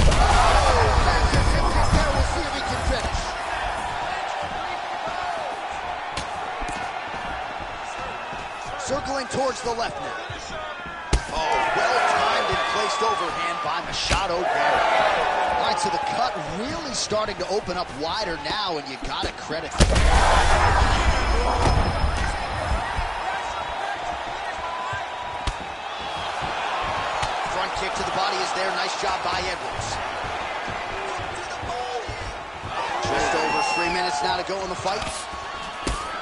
Oh, massive hip kick there. We'll see if he can finish. Circling towards the left now. Oh, well-timed and placed overhand by Machado Barrett. All right, so the cut really starting to open up wider now, and you gotta credit him. Front kick to the body is there. Nice job by Edwards. Just over 3 minutes now to go in the fight.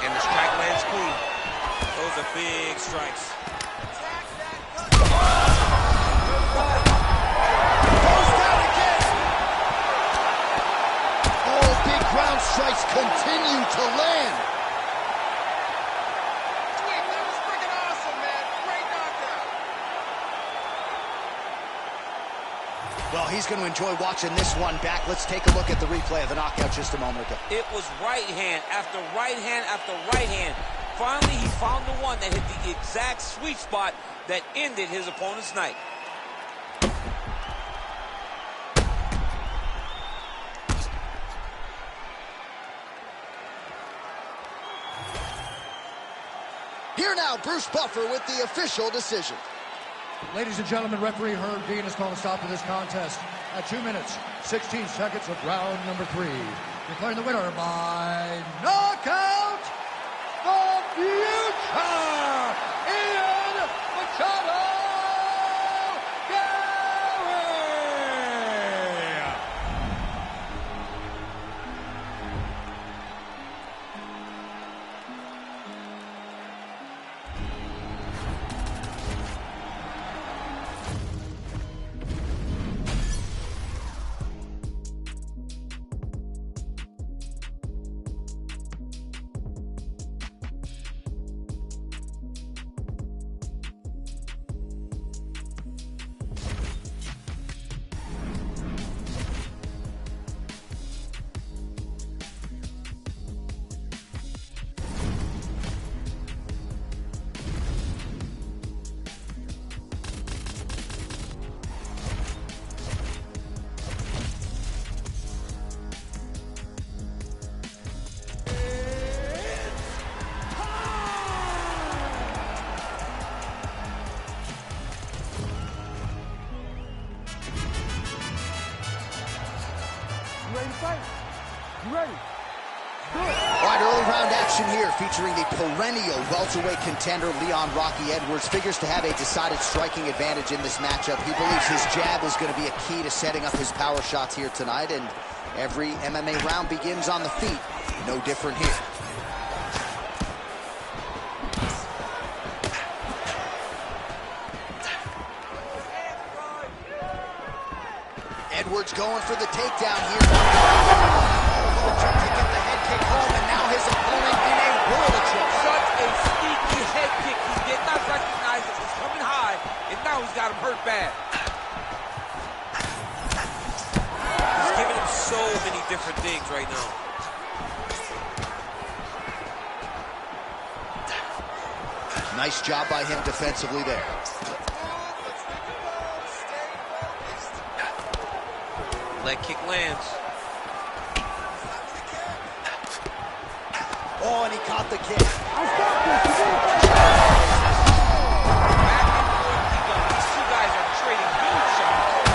And the strike lands clean. Those are big strikes. Goes down again. Oh, big ground strikes continue to land. Sweet, that was freaking awesome, man. Great knockout. Well, he's going to enjoy watching this one back. Let's take a look at the replay of the knockout just a moment ago. It was right hand after right hand after right hand. Finally, he found the one that hit the exact sweet spot that ended his opponent's night. Here now, Bruce Buffer with the official decision. Ladies and gentlemen, referee Herb Dean has called a stop to this contest at 2 minutes, 16 seconds of round number 3. Declaring the winner by knockout, the future, Ian Machado Gary. You ready to fight? You ready? All right, early round action here featuring the perennial welterweight contender Leon Rocky Edwards. Figures to have a decided striking advantage in this matchup. He believes his jab is going to be a key to setting up his power shots here tonight, and every MMA round begins on the feet. No different here. Edwards going for the takedown here. Trying to get the head kick home, and now his opponent in a world of trouble. Such a sneaky head kick. He did not recognize it was coming high, and now he's got him hurt bad. He's giving him so many different things right now. Nice job by him defensively there. Leg kick lands. Oh, and he caught the kick. I stopped this. Back and forth he goes. These two guys are trading huge shots.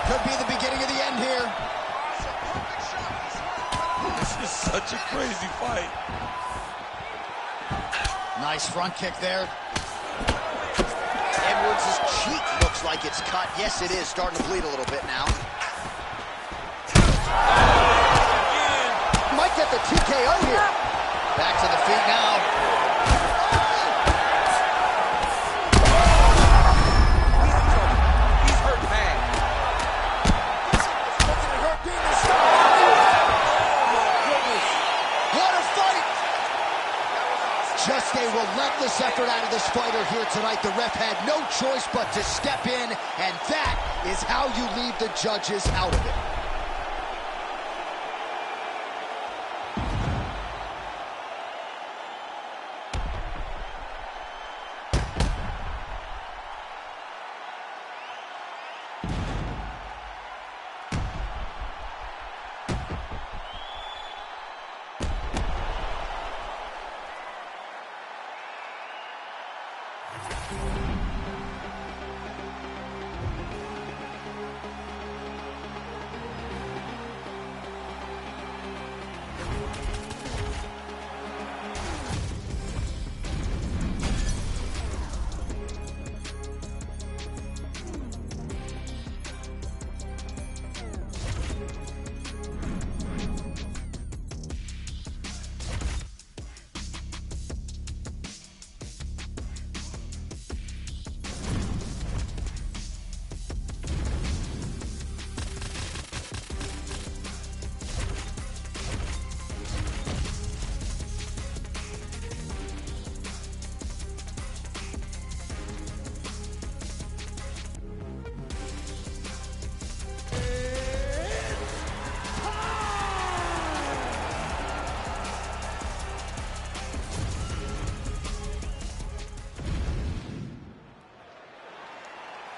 Could be the beginning of the end here. This is such a crazy fight. Nice front kick there. Edwards' cheek looks like it's cut. Yes, it is. Starting to bleed a little bit now. Might get the TKO here. Back to the feet now. He's in trouble. He's hurt bad. What a fight! Just a relentless effort out of this fighter here tonight. The ref had no choice but to step in, and that is how you leave the judges out of it.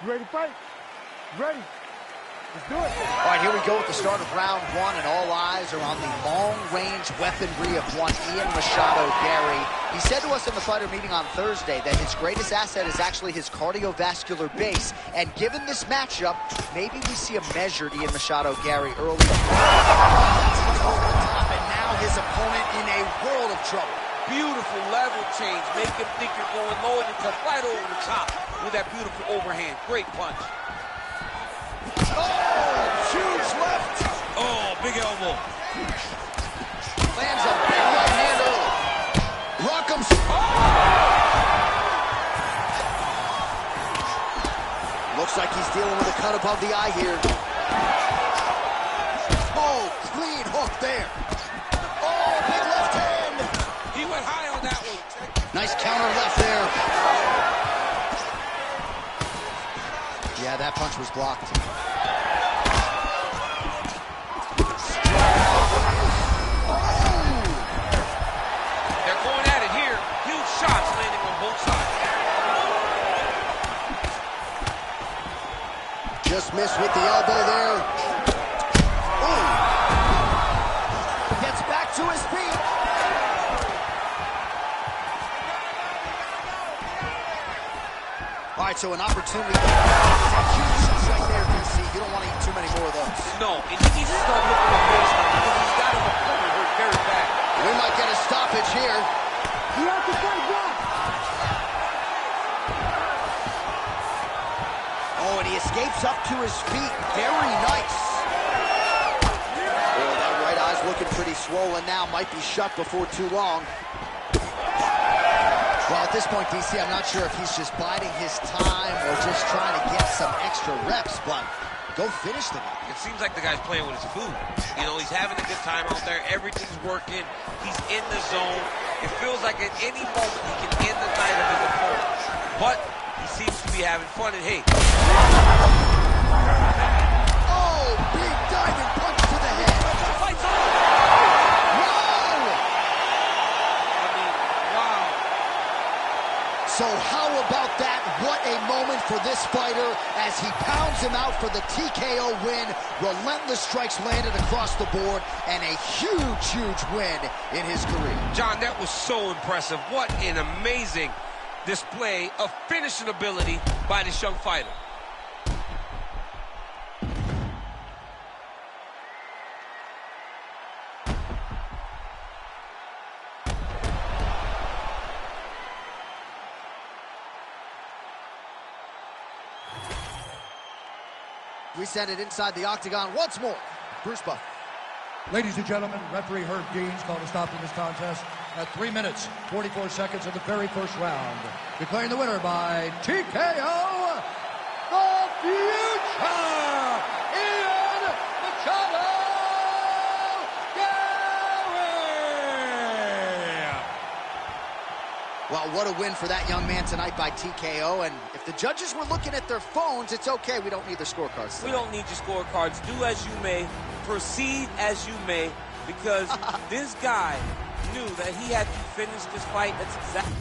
You ready to fight? You ready? Let's do it. All right, here we go at the start of round one, and all eyes are on the long-range weaponry of one Ian Machado Gary. He said to us in the fighter meeting on Thursday that his greatest asset is actually his cardiovascular base, and given this matchup, maybe we see a measured Ian Machado Gary early. That's over the top, and now his opponent in a world of trouble. Beautiful level change. Make him think you're going low, and you come right over the top with that beautiful overhand. Great punch. Oh, huge left. Oh, big elbow. Lands a big right hand early. Rock'em. Looks like he's dealing with a cut above the eye here. Oh, clean hook there. Oh, big left hand. He went high on that one. Nice counter left there. Yeah, that punch was blocked. They're going at it here. Huge shots landing on both sides. Just missed with the elbow there. Ooh. Gets back to his feet. All right, so an opportunity. Huge shots right there, DC. You don't want to eat too many more of those. No, and he needs to start looking his feet. Very nice. Oh, that right eye's looking pretty swollen now. Might be shut before too long. Well, at this point, DC, I'm not sure if he's just biding his time or just trying to get some extra reps, but go finish the guy. It seems like the guy's playing with his food. You know, he's having a good time out there. Everything's working. He's in the zone. It feels like at any moment he can end the night of his opponent. But he seems to be having fun, and hey. Oh, big diving punch to the head. The fight's on. So how about that? What a moment for this fighter as he pounds him out for the TKO win. Relentless strikes landed across the board and a huge, huge win in his career. John, that was so impressive. What an amazing display of finishing ability by this young fighter. We send it inside the octagon once more. Bruce Buffer. Ladies and gentlemen, referee Herb Dean's called a stop to this contest at 3 minutes, 44 seconds of the very first round. Declaring the winner by TKO, the future, Ian Machado Gary! Well, what a win for that young man tonight by TKO. And if the judges were looking at their phones, it's okay. We don't need their scorecards tonight. We don't need your scorecards. Do as you may. Proceed as you may. Because this guy knew that he had to finish this fight. That's exactly...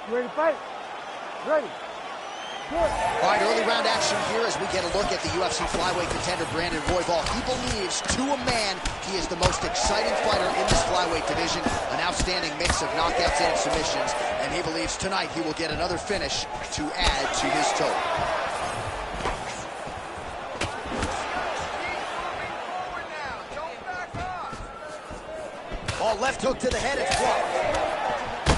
You ready to fight? Ready. Good. All right, early round action here as we get a look at the UFC flyweight contender, Brandon Royval. He believes, to a man, he is the most exciting fighter in this flyweight division, an outstanding mix of knockouts and submissions, and he believes tonight he will get another finish to add to his total. Ball left hook to the head, it's blocked.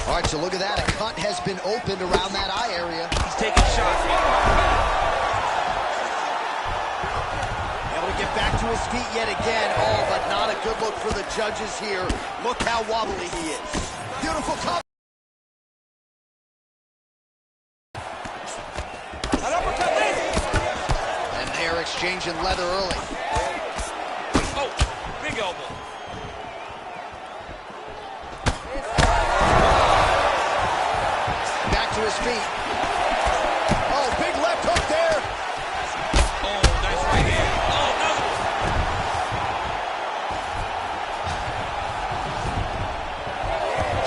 All right, so look at that. A cut has been opened around that eye area. He's taking shots. Able to get back to his feet yet again. Oh, but not a good look for the judges here. Look how wobbly he is. Beautiful cover. And they're exchanging leather early. Oh, big elbow. To his feet. Oh, big left hook there. Oh, nice right hand. Oh, another one.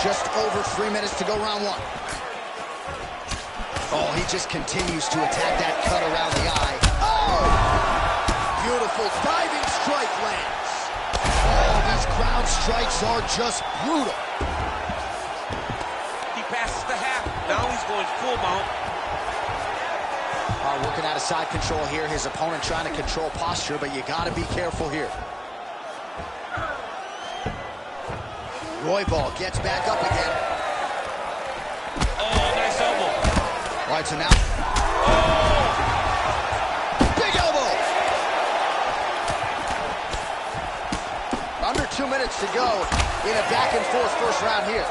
Just over 3 minutes to go round one. Oh, he just continues to attack that cut around the eye. Oh! Beautiful diving strike lands. Oh, these ground strikes are just brutal. He passes the half. Now he's going full mount. Working out of side control here. His opponent trying to control posture, but you got to be careful here. Royval gets back up again. Oh, nice elbow. All right, so now. Oh! Big elbow! Under 2 minutes to go in a back-and-forth first round here.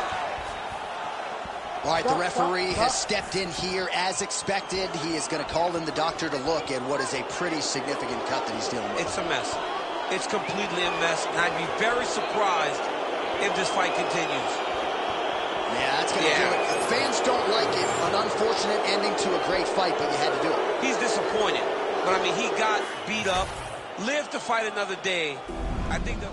All right, the referee has stepped in here as expected. He is going to call in the doctor to look at what is a pretty significant cut that he's dealing with. It's a mess. It's completely a mess, and I'd be very surprised if this fight continues. Yeah, that's going to do it. Fans don't like it. An unfortunate ending to a great fight, but you had to do it. He's disappointed. But, I mean, he got beat up, lived to fight another day. I think that...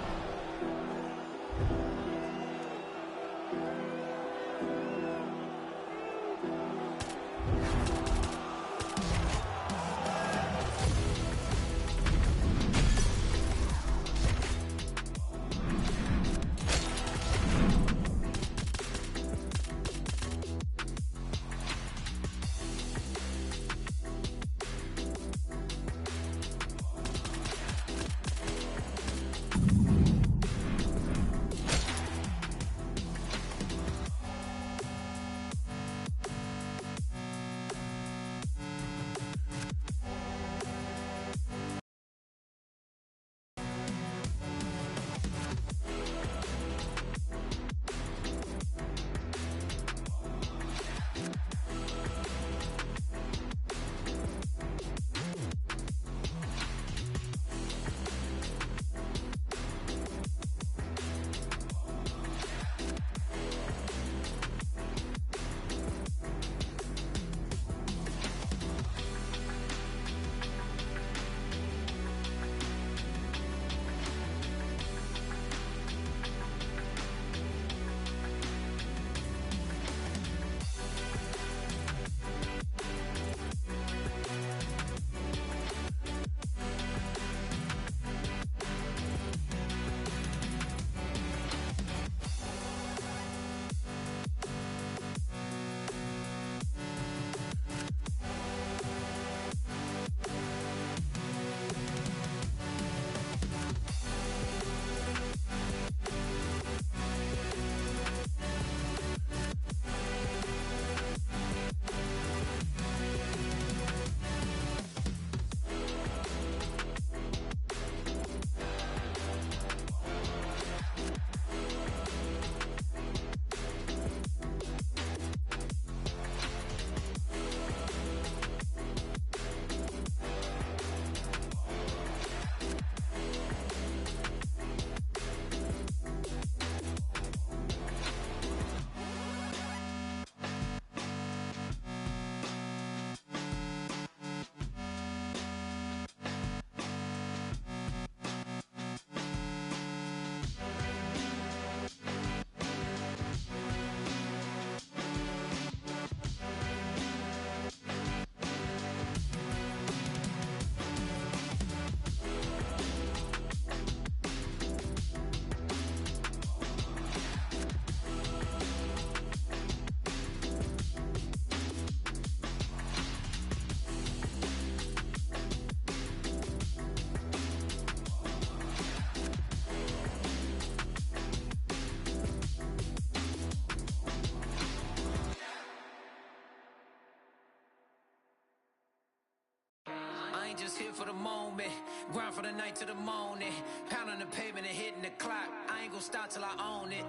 Just here for the moment, grind for the night to the morning, pound on the pavement and hitting the clock. I ain't gonna stop till I own it.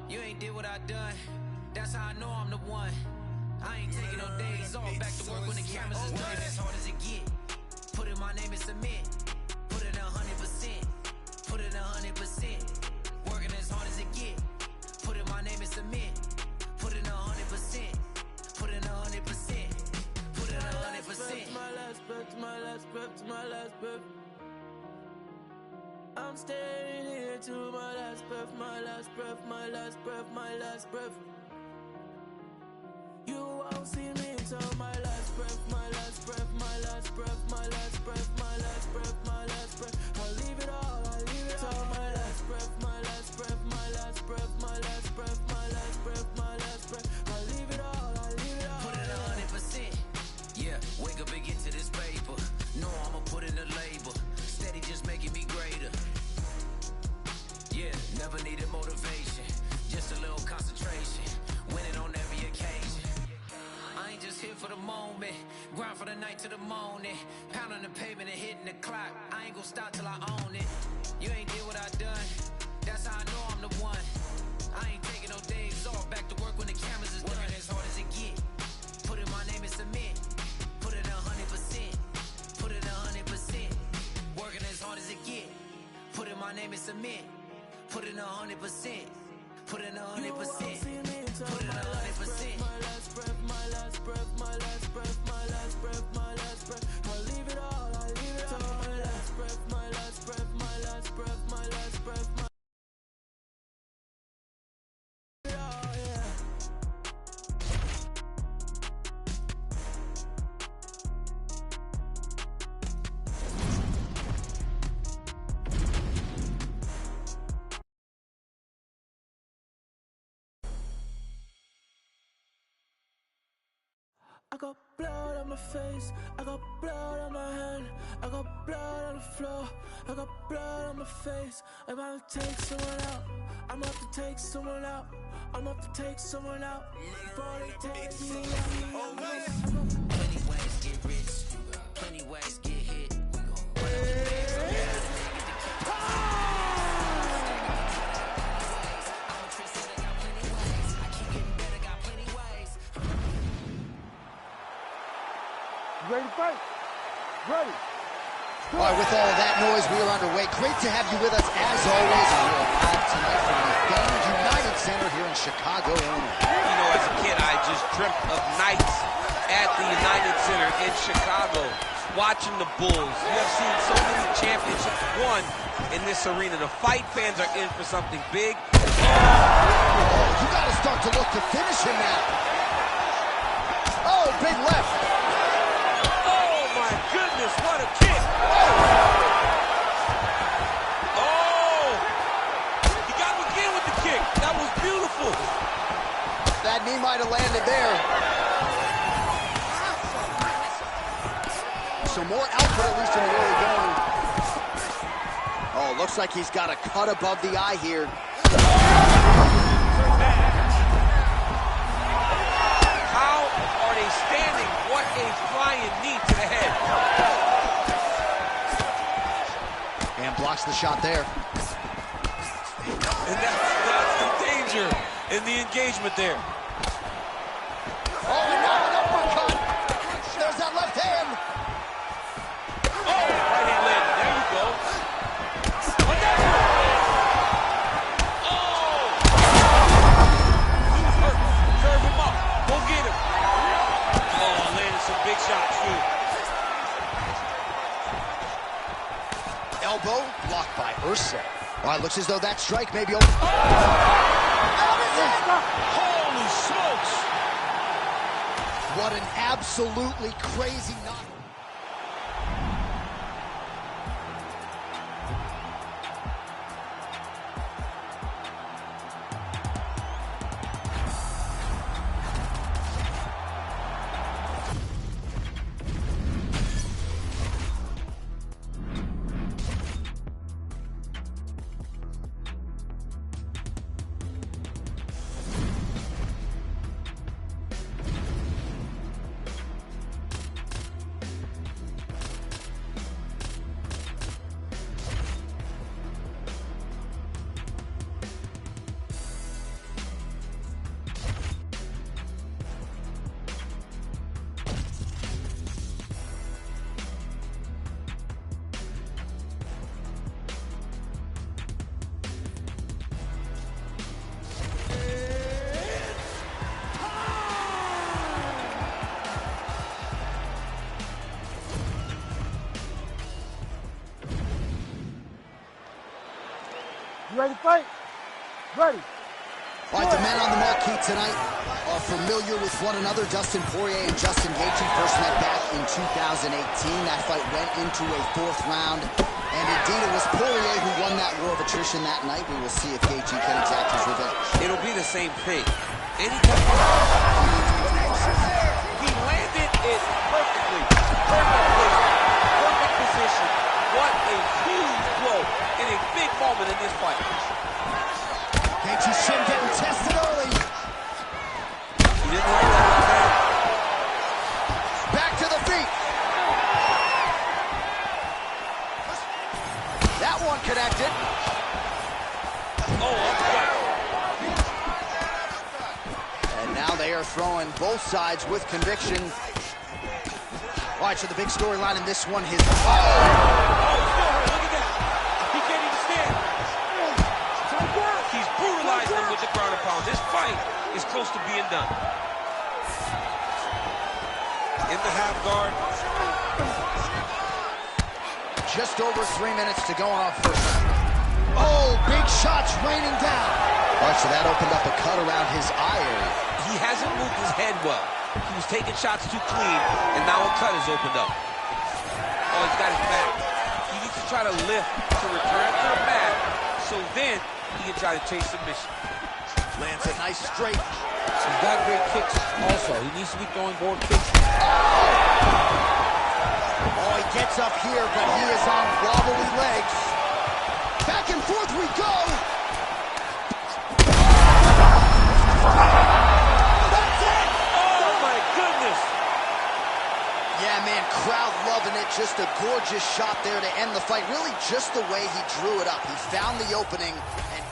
You ain't did what I done, that's how I know I'm the one. I ain't taking no days off, back to work when the cameras is done. As hard as it get, put in my name and submit, put in 100%, put in 100%, working as hard as it get, put in my name and submit, put in 100%, put in 100%. My last breath, to my last breath, to my last breath. I'm staying here to my last breath, my last breath, my last breath, my last breath. You won't see me until my last breath, my last breath, my last breath, my last breath, my last breath, my last breath. I'll leave it all, I'll leave it all. My last breath, my last breath, my last breath, my last breath, my last breath, my last breath. I'll leave it all, I'll leave it all. Put it 100%. Yeah, wake up and get to this paper. No, I'ma put in the labor. Steady just making me greater. Yeah, never needed motivation. Just a little concentration. Winning on every occasion. I ain't just here for the moment. Grind for the night to the morning. Pound on the pavement and hitting the clock. I ain't gonna stop till I own it. You ain't did what I done. That's how I know I'm the one. I ain't taking no days off. Back to work when the cameras is done. Working as hard as it get. Put in my name and submit. Put in 100%. Put in 100%. Working as hard as it get. Put in my name and submit. Put in 100%. Put in 100%. Put in 100%. My last breath, my last breath, my last breath, my last breath, my last breath. I'll leave it all, I'll leave it all. My last breath, my last breath, my last breath, my last breath, my I got blood on my face, I got blood on my hand, I got blood on the floor, I got blood on my face. I'm about to take someone out, I'm about to take someone out, I'm about to take someone out. Before they take me out. Plenty ways get rich, plenty ways get hit. Ready to fight? Ready. All right, with all of that noise, we are underway. Great to have you with us, as always. We are live tonight from the famed United Center here in Chicago, Illinois. You know, as a kid, I just dreamt of nights at the United Center in Chicago, watching the Bulls. You have seen so many championships won in this arena. The fight fans are in for something big. You got to start to look to finish him now. Oh, big left. My goodness, what a kick! Oh! He got him again with the kick. That was beautiful. That knee might have landed there. So more output, at least in the early going. Oh, looks like he's got a cut above the eye here. How are they standing? What a flying knee to the head. And blocks the shot there. And that's the danger in the engagement there. Oh, and now an uppercut. There's that left hand. Oh, right hand landed. There you go. Oh! He's hurt. Serve him up. Go get him. Oh, landed some big shots, too. Elbow blocked by Ursa. All right, looks as though that strike may be over. Oh! Holy smokes! What an absolutely crazy knock. You ready to fight? Ready. All right, the men on the marquee tonight are familiar with one another. Dustin Poirier and Justin Gaethje first met back in 2018. That fight went into a fourth round. And indeed, it was Poirier who won that war of attrition that night. We will see if Gaethje can exact his revenge. It'll be the same thing. He landed it perfectly. Perfect place. Perfect position. What a huge blow in a big moment in this fight. Gaethje's shin getting tested early. He didn't like that right there. Back to the feet. That one connected. Oh, uppercut. And now they are throwing both sides with conviction. All right, so the big storyline in this one, his... Oh, still hurt. Look at that. He can't even stand. He's brutalizing him with the ground. pound. This fight is close to being done. In the half guard. Just over 3 minutes to go on our first round. Oh, big shots raining down. All right, so that opened up a cut around his eye area. He hasn't moved his head well. He was taking shots too clean, and now a cut has opened up. Oh, he's got his back. He needs to try to lift to return to the mat, so then he can try to chase submission. Lands a nice straight. He's got great kicks also. He needs to be throwing more kicks. Oh, he gets up here, but he is on wobbly legs. Back and forth we go. That's it! Oh, my goodness! Yeah, man, crowd loving it. Just a gorgeous shot there to end the fight. Really just the way he drew it up. He found the opening and...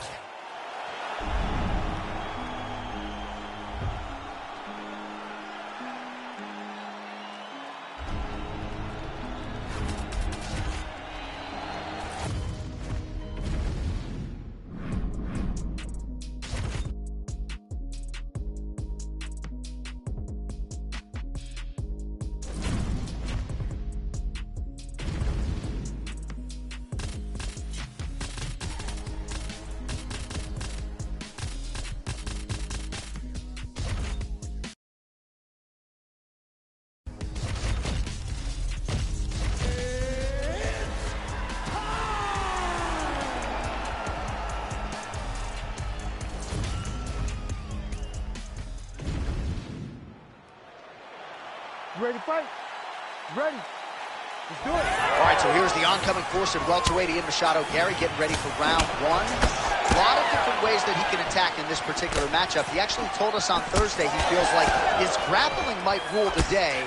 You ready to fight? You ready? Let's do it. All right, so here's the oncoming force in welterweight, Ian Machado. Gary getting ready for round one. A lot of different ways that he can attack in this particular matchup. He actually told us on Thursday he feels like his grappling might rule the day,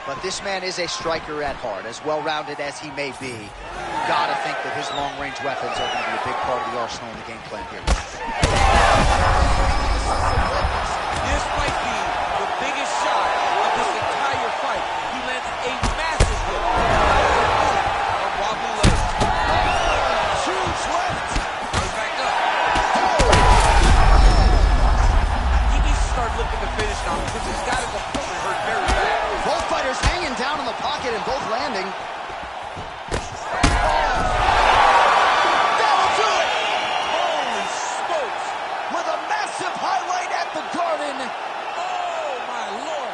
but this man is a striker at heart. As well-rounded as he may be, you gotta think that his long-range weapons are gonna be a big part of the arsenal in the game plan here. This might be the biggest shot of this entire fight. He landed a massive hit. A wobbly leg. Huge left. Goes back up. He needs to start looking to finish now because he's got his opponent hurt very bad. Both fighters hanging down in the pocket and both landing. That'll do it! Holy smokes! With a massive highlight at the Garden. Oh, my Lord!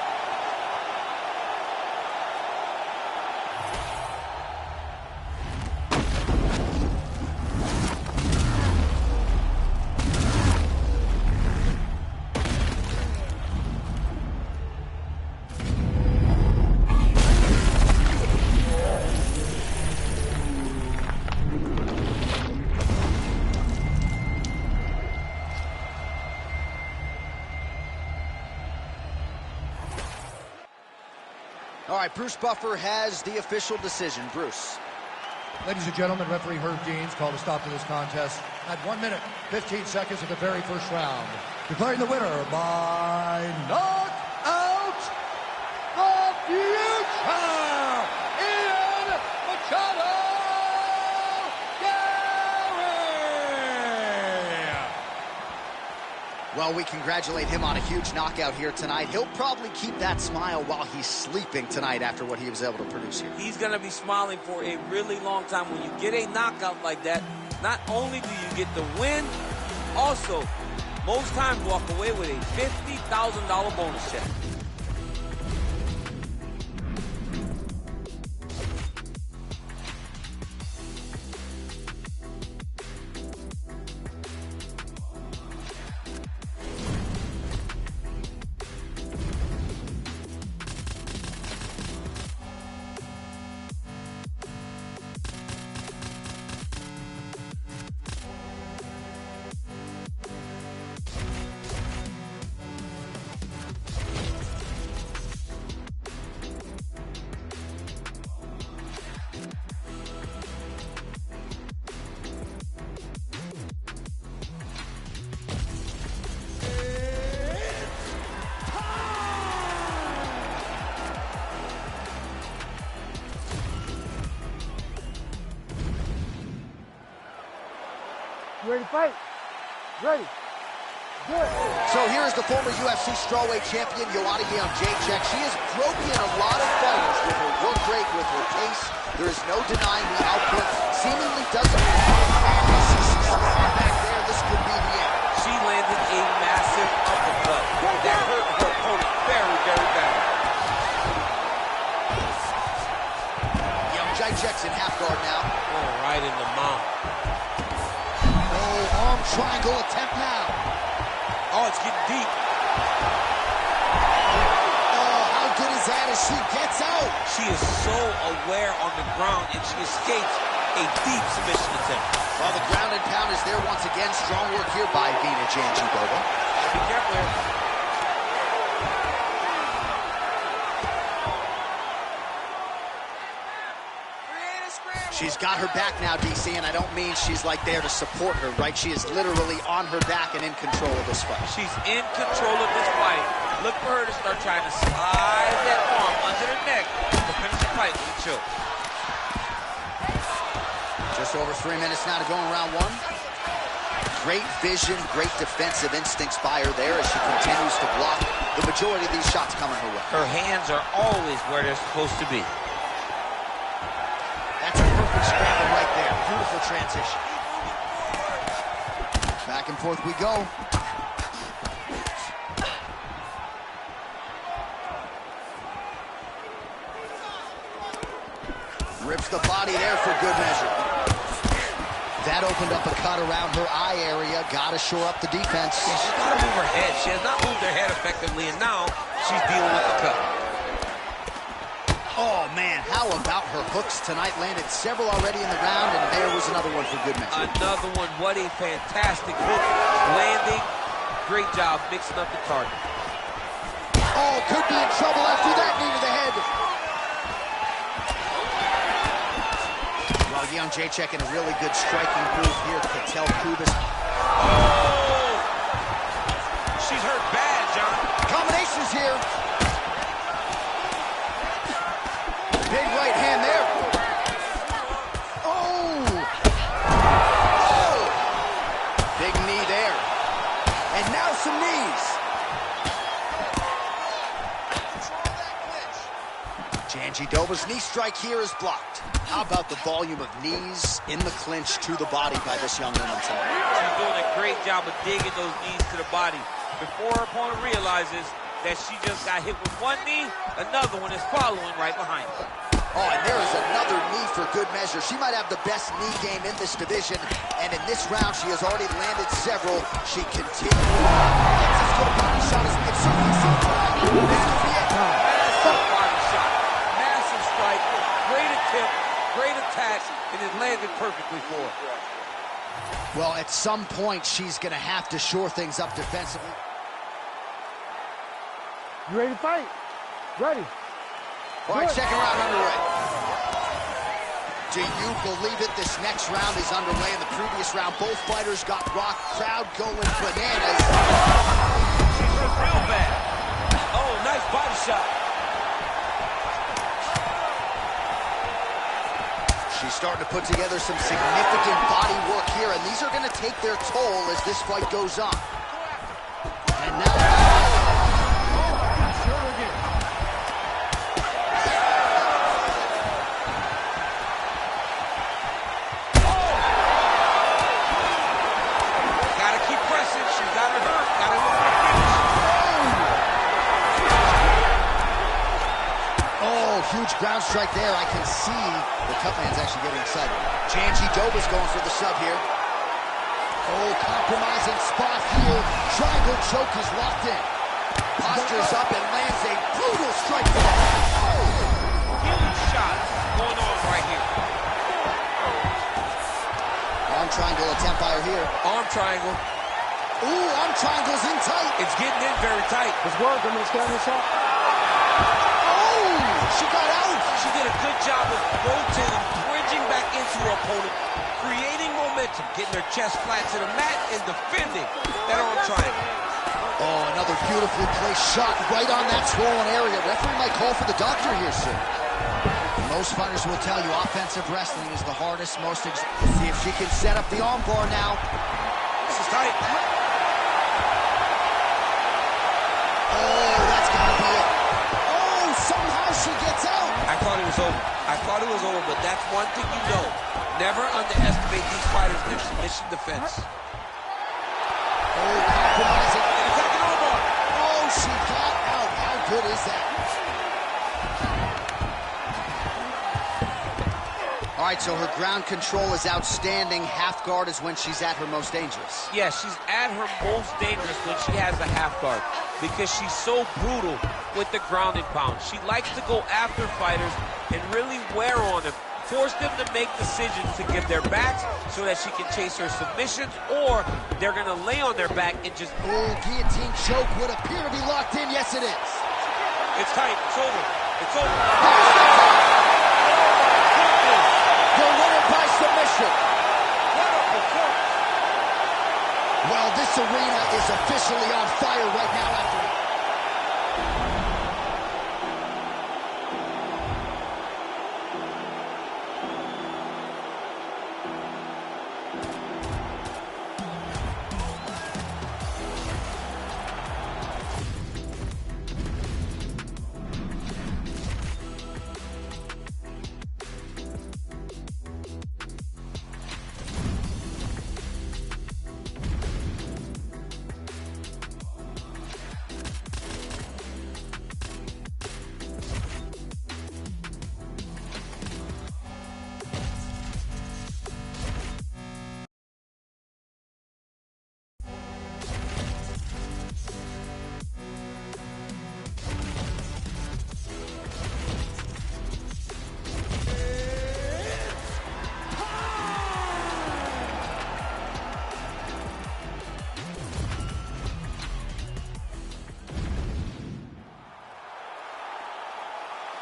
All right, Bruce Buffer has the official decision. Bruce. Ladies and gentlemen, referee Herb Deans called a stop to this contest at 1 minute, 15 seconds of the very first round. Declaring the winner by knockout, the future, Ian Machado Gary! Well, we congratulate him on a huge knockout here tonight. He'll probably keep that smile while he's sleeping tonight after what he was able to produce here. He's going to be smiling for a really long time. When you get a knockout like that, not only do you get the win, also, most times walk away with a $50,000 bonus check. You ready to fight? Ready. So here is the former UFC strawweight champion, Joanna Jędrzejczyk. She has broken a lot of fighters with her work rate, with her pace. There is no denying the output. Seemingly doesn't back there. This could be the end. She landed a massive uppercut that hurt her opponent very, very badly. Jędrzejczyk's in half guard now. Oh, right in the mouth. Oh, arm triangle attempt now. Oh, it's getting deep. Oh, how good is that as she gets out? She is so aware on the ground, and she escapes a deep submission attempt. Well, the ground and pound is there once again. Strong work here by Vina Jandiroba. Be careful here. She's got her back now, DC, and I don't mean she's like there to support her, right? She is literally on her back and in control of this fight. She's in control of this fight. Look for her to start trying to slide that arm under the neck to finish the fight with a choke. Just over 3 minutes now to go in round one. Great vision, great defensive instincts by her there as she continues to block the majority of these shots coming her way. Her hands are always where they're supposed to be. That's a perfect scramble right there. Beautiful transition. Back and forth we go. Rips the body there for good measure. That opened up a cut around her eye area. Got to shore up the defense. Yeah, she's got to move her head. She has not moved her head effectively, and now she's dealing with the cut. Oh, man, how about her hooks tonight? Landed several already in the round, and there was another one for good measure. Another one. What a fantastic hook. Landing. Great job mixing up the target. Oh, could be in trouble after that knee to the head. Well, Jędrzejczyk in a really good striking move here. Patel Kubis. Oh! She's hurt bad, John. Combinations here. Big right hand there. Oh! Oh! Big knee there. And now some knees. Jandiroba's knee strike here is blocked. How about the volume of knees in the clinch to the body by this young woman tonight? She's doing a great job of digging those knees to the body. Before her opponent realizes that she just got hit with one knee, another one is following right behind her. Oh, and there is another knee for good measure. She might have the best knee game in this division, and in this round, she has already landed several. She continues. That's as good a body shot as we have certainly seen tonight. This could be it. Massive body shot. Massive strike. Great attempt. Great attack, and it landed perfectly for her. Well, at some point, she's going to have to shore things up defensively. You ready to fight? Ready. All right, second round underway. Do you believe it? This next round is underway. In the previous round, both fighters got rocked. Crowd going bananas. She's hurt real bad. Oh, nice body shot. She's starting to put together some significant body work here, and these are going to take their toll as this fight goes on. And now... Huge ground strike there. I can see the cut man's actually getting excited. Jandiroba's going for the sub here. Oh, compromising spot here. Triangle choke is locked in. Postures up and lands a brutal strike there. Oh! Huge shots going on right here. Arm triangle attempt by her here. Arm triangle. Ooh, arm triangle's in tight. It's getting in very tight. Let's work. I'm going to stand this up. She got out. She did a good job of rotating, bridging back into her opponent, creating momentum, getting her chest flat to the mat, and defending that arm triangle. Oh, another beautifully placed shot right on that swollen area. Referee might call for the doctor here, sir. Most fighters will tell you offensive wrestling is the hardest, most... See if she can set up the arm bar now. This is tight. was over. I thought it was over, but that's one thing you know. Never underestimate these fighters in their submission defense. Oh, compromising. Attacking armbar. Oh, she got out. How good is that? All right, so her ground control is outstanding. Half guard is when she's at her most dangerous. Yeah, she's at her most dangerous when she has a half guard because she's so brutal with the ground and pound. She likes to go after fighters and really wear on them, force them to make decisions to give their backs so that she can chase her submissions, or they're going to lay on their back and just... Oh, guillotine choke would appear to be locked in. Yes, it is. It's tight. It's over. It's over. The winner by submission. What a performance. Well, this arena is officially on fire right now after...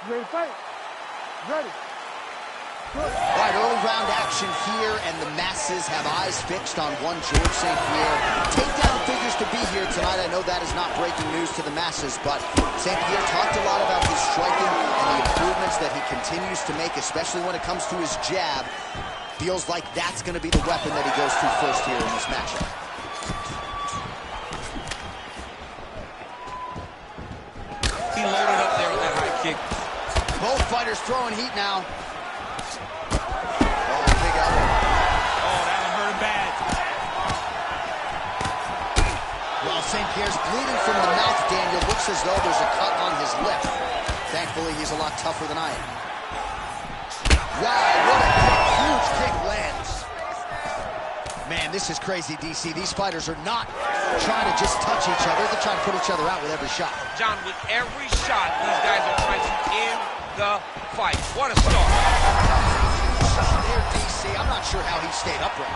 Ready to fight? Ready. All right, early round action here, and the masses have eyes fixed on one George St. Pierre. Takedown figures to be here tonight. I know that is not breaking news to the masses, but St. Pierre talked a lot about his striking and the improvements that he continues to make, especially when it comes to his jab. Feels like that's going to be the weapon that he goes to first here in this matchup. He loaded up there with that high kick. Both fighters throwing heat now. Oh, big elbow. Oh, that one hurt him bad. Well, St. Pierre's bleeding from the mouth, Daniel. Looks as though there's a cut on his lip. Thankfully, he's a lot tougher than I am. Wow, what a kick. Huge kick lands. Man, this is crazy, DC. These fighters are not trying to just touch each other. They're trying to put each other out with every shot. John, with every shot, these guys are trying to end the fight. What a start. There, DC. I'm not sure how he stayed upright.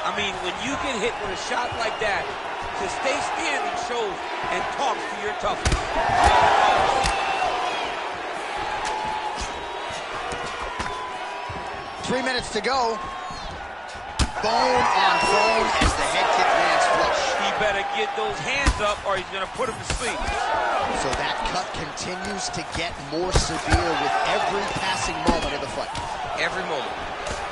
I mean, when you get hit with a shot like that, to stay standing shows and talks to your toughness. 3 minutes to go. Bone on bone as the head kick lands flush. He better get those hands up or he's going to put him to sleep. So that cut continues to get more severe with every passing moment of the fight. Every moment.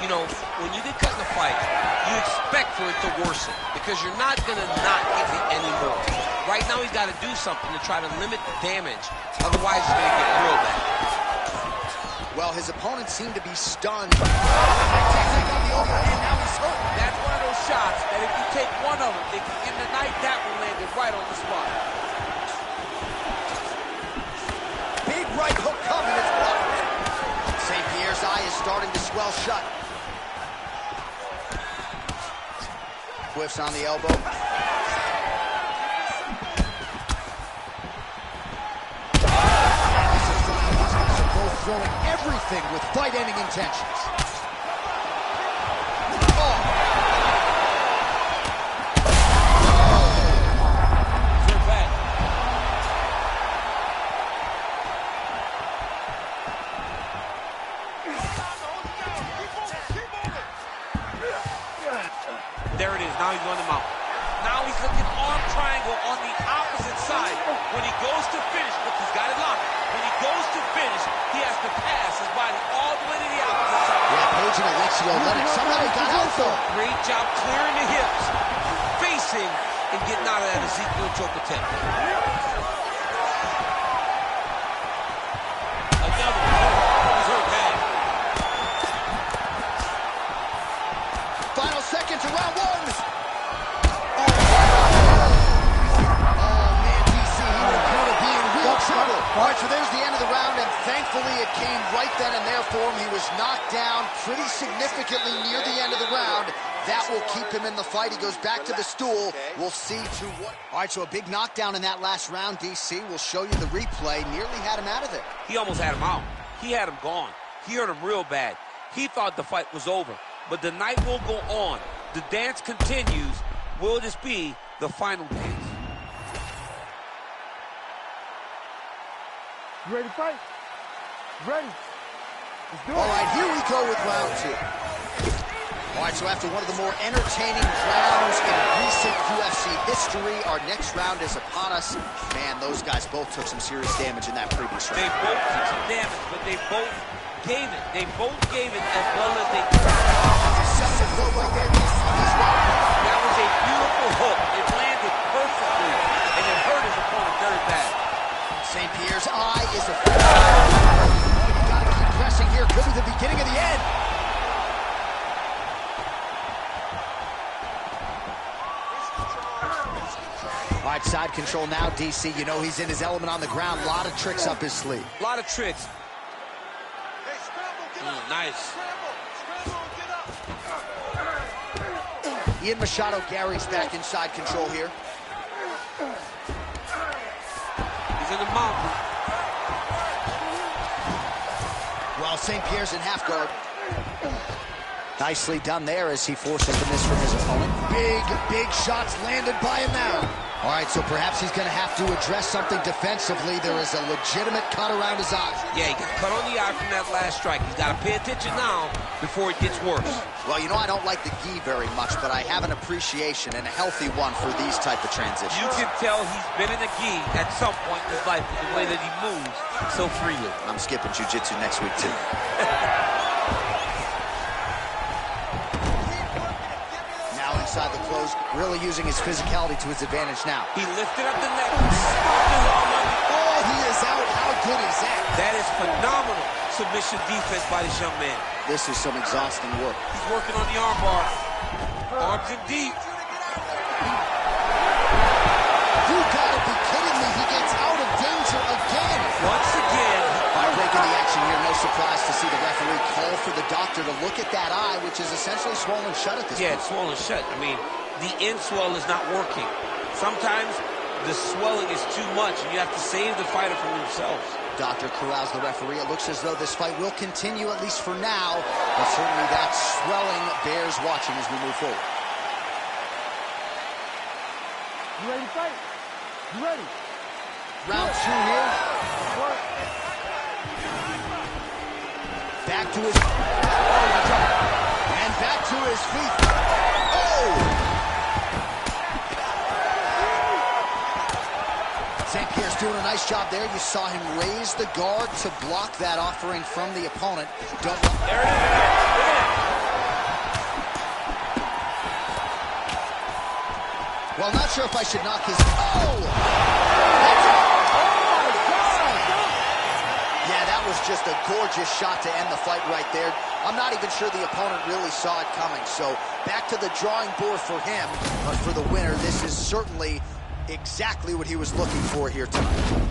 You know, when you get cut in a fight, you expect for it to worsen because you're not going to not get hit anymore. Right now, he's got to do something to try to limit the damage. Otherwise, it's going to get real bad. Well, his opponent seemed to be stunned. Got the overhand, now he's hurt. That's one of those shots that if you take one of them, it can end the night. That one landed right on the spot. Big right hook coming, it's blocked. St. Pierre's eye is starting to swell shut. Whiffs on the elbow. Throwing everything with fight-ending intentions. Oh. Back. There it is. Now he's on the mount. Now he's looking arm triangle on the opposite side. When he goes to finish, look, he's got it locked. When he goes to finish, he has to pass his body all the way to the opposite side. Yeah, Page and Alexio let it. Somehow he got out though. Great job clearing the hips, facing, and getting out of that Ezekiel choke attempt. Another one. He's hurt here's the end of the round, and thankfully it came right then and there for him. He was knocked down pretty significantly near the end of the round. That will keep him in the fight. He goes back to the stool. We'll see to what. All right, so a big knockdown in that last round, DC. We'll show you the replay. Nearly had him out of there. He almost had him out. He had him gone. He hurt him real bad. He thought the fight was over. But the night will go on. The dance continues. Will this be the final dance? You ready to fight? Ready. Let's do it. All right, here we go with round 2. All right, so after one of the more entertaining rounds in recent UFC history, our next round is upon us. Man, those guys both took some serious damage in that previous round. They both took some damage, but they both gave it. They both gave it as well as they could. That was a beautiful hook. It landed perfectly, and it hurt his opponent very bad. St. Pierre's eye is a... Oh, you gotta keep pressing here. Could be the beginning of the end. All right, side control now, DC. You know he's in his element on the ground. A lot of tricks up his sleeve. A lot of tricks. Nice. Ian Machado Gary's back in side control here. He's in the mountain. Well, St. Pierre's in half guard. Nicely done there as he forces the miss from his opponent. Big shots landed by him now. All right, so perhaps he's going to have to address something defensively. There is a legitimate cut around his eye. Yeah, he got cut on the eye from that last strike. He's got to pay attention now before it gets worse. Well, you know, I don't like the gi very much, but I have an appreciation and a healthy one for these type of transitions. You can tell he's been in a gi at some point in his life with the way that he moves so freely. I'm skipping jiu-jitsu next week, too. Inside the close, really using his physicality to his advantage now. He lifted up the neck, smoked his arm under. Oh, he is out. How good is that? That is phenomenal submission defense by this young man. This is some exhausting work. He's working on the arm bar. Arms in deep. You gotta be kidding me. He gets out of danger again. Once again. By breaking the action here, no surprise to see the referee call for the doctor to look at that eye, which is essentially swollen shut at this point. Yeah, it's swollen shut. I mean, the end swell is not working. Sometimes the swelling is too much, and you have to save the fighter from themselves. Doctor corrals the referee. It looks as though this fight will continue, at least for now, but certainly that swelling bears watching as we move forward. You ready to fight? You ready? Round 2 here. Back to his... and back to his feet. Oh! St. Pierre's doing a nice job there. You saw him raise the guard to block that offering from the opponent. Don't... There it is. Well, not sure if I should knock his... Oh! That's it. Yeah, that was just a gorgeous shot to end the fight right there. I'm not even sure the opponent really saw it coming. So back to the drawing board for him. But for the winner, this is certainly exactly what he was looking for here tonight.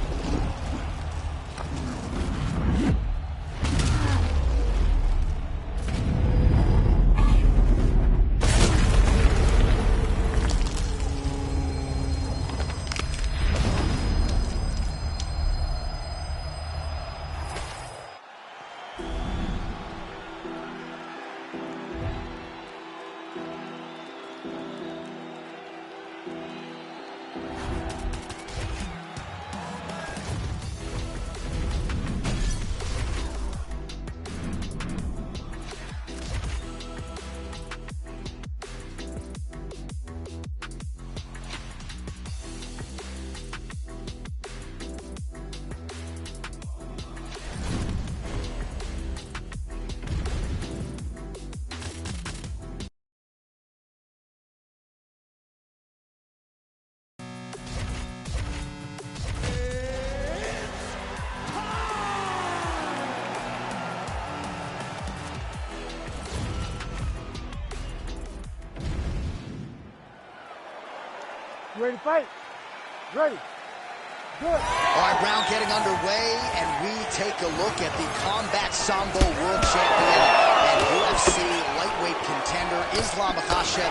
You ready to fight? Ready. All right, round getting underway, and we take a look at the Combat Sambo World Champion and UFC lightweight contender, Islam Makhachev.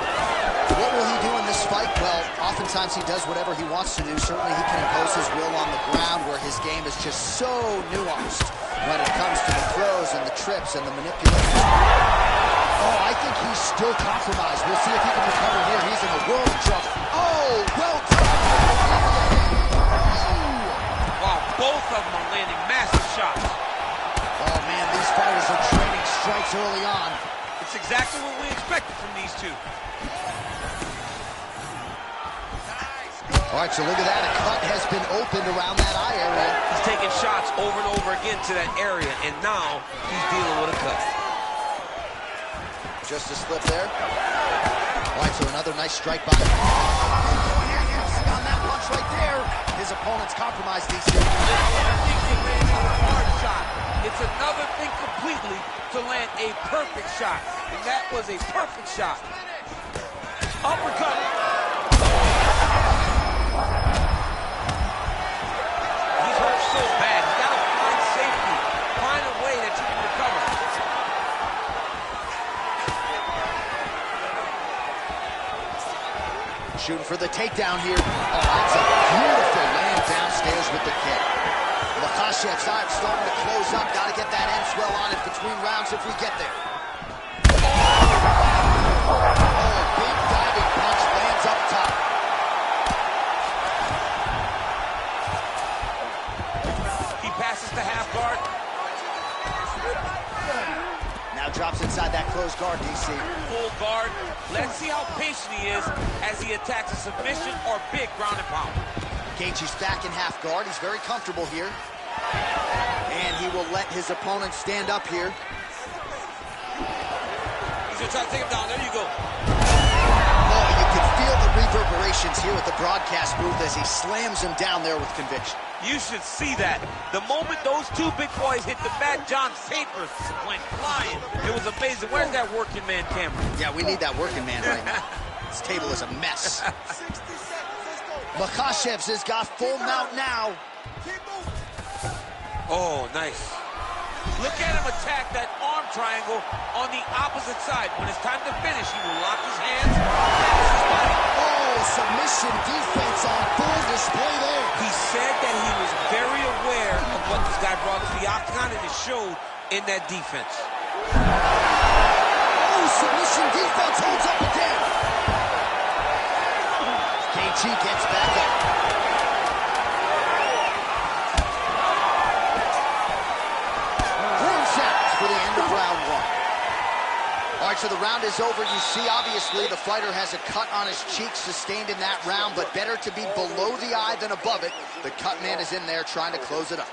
What will he do in this fight? Well, oftentimes he does whatever he wants to do. Certainly he can impose his will on the ground, where his game is just so nuanced when it comes to the throws and the trips and the manipulation. Oh, I think he's still compromised. We'll see if he can recover here. He's in the world of trouble. Oh, well done. Wow, both of them are landing massive shots. Oh, man, these fighters are trading strikes early on. It's exactly what we expected from these two. All right, so look at that. A cut has been opened around that eye area. He's taking shots over and over again to that area, and now he's dealing with a cut. Just a slip there. All right, so another nice strike by him. On that punch right there. His opponent's compromised these two. Hard shot. It's another thing completely to land a perfect shot, and that was a perfect shot. Uppercut. He's hurt so bad. You gotta find safety. Find a way that you can recover. Shooting for the takedown here. Oh, that's a beautiful land downstairs with the kick. Makhachev's eye starting to close up. Got to get that end swell on it between rounds if we get there. Oh, big diving punch lands up top. He passes the half guard. Now drops inside that closed guard, DC. Full guard. Let's see how patient he is as he attacks a submission or big ground and pound. Gaethje's back in half guard. He's very comfortable here. And he will let his opponent stand up here. He's gonna try to take him down. There you go. Oh, you can feel the reverberations here at the broadcast booth as he slams him down there with conviction. You should see that. The moment those two big boys hit the mat, John's papers went flying. It was amazing. Where's that working man camera? Yeah, we need that working man right now. This table is a mess. Makhachev's has got full mount now. Oh, nice. Look at him attack that arm triangle on the opposite side. When it's time to finish, he will lock his hands, his body. Oh, submission defense on full display there. He said that he was very aware of what this guy brought to the octagon, and it showed in that defense. Oh, submission defense holds up again. Gaethje gets back up. Horn sounds for the end of round one. All right, so the round is over. You see, obviously, the fighter has a cut on his cheek sustained in that round, but better to be below the eye than above it. The cut man is in there trying to close it up.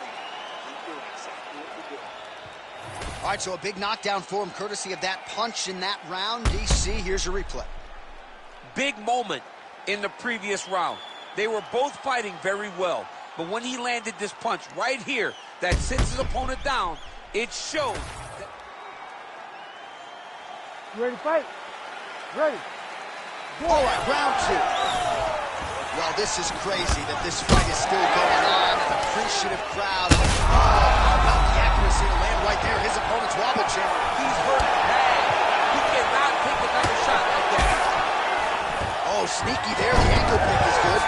All right, so a big knockdown for him, courtesy of that punch in that round. DC, here's your replay. Big moment in the previous round. They were both fighting very well, but when he landed this punch right here that sits his opponent down, it showed that... You ready to fight? Ready. All right, round two. Well, this is crazy that this fight is still going on. An appreciative crowd. Oh, about the accuracy to land right there. His opponent's wobble chin. He's hurt bad. He cannot take another shot like that. Oh, sneaky there. The ankle pick is good.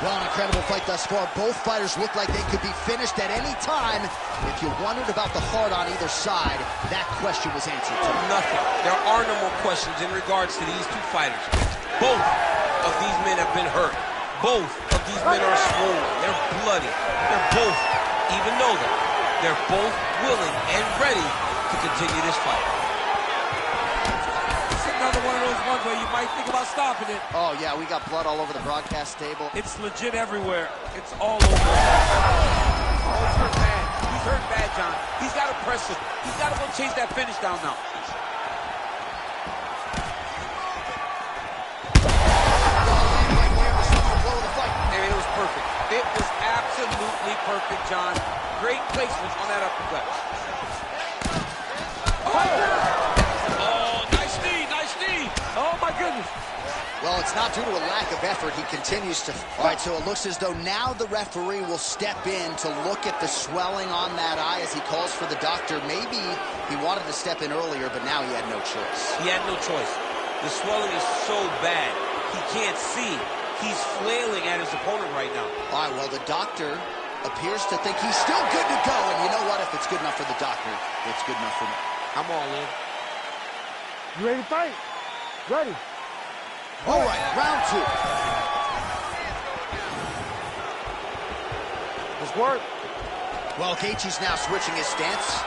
Well, an incredible fight thus far. Both fighters look like they could be finished at any time. If you wondered about the heart on either side, that question was answered too. Nothing. There are no more questions in regards to these two fighters. Both of these men have been hurt. Both of these men are swollen. They're bloody. They're both, even though they're both willing and ready to continue this fight. It's another one of those ones where you might think about stopping it. Oh, yeah, we got blood all over the broadcast table. It's legit everywhere. It's all over. Oh, he's hurt bad. He's hurt bad, John. He's got to press him. He's got to go chase that finish down now. And it was perfect. It was absolutely perfect, John. Great placement on that uppercut. Oh, nice knee, nice knee. Oh, my goodness. Well, it's not due to a lack of effort. He continues to... All right, so it looks as though now the referee will step in to look at the swelling on that eye as he calls for the doctor. Maybe he wanted to step in earlier, but now he had no choice. He had no choice. The swelling is so bad, he can't see. He's flailing at his opponent right now. All right, well, the doctor appears to think he's still good to go. And you know what? If it's good enough for the doctor, it's good enough for me. I'm all in. You ready to fight? Ready. All right, round 2. Let's work. Well, Gaethje's now switching his stance.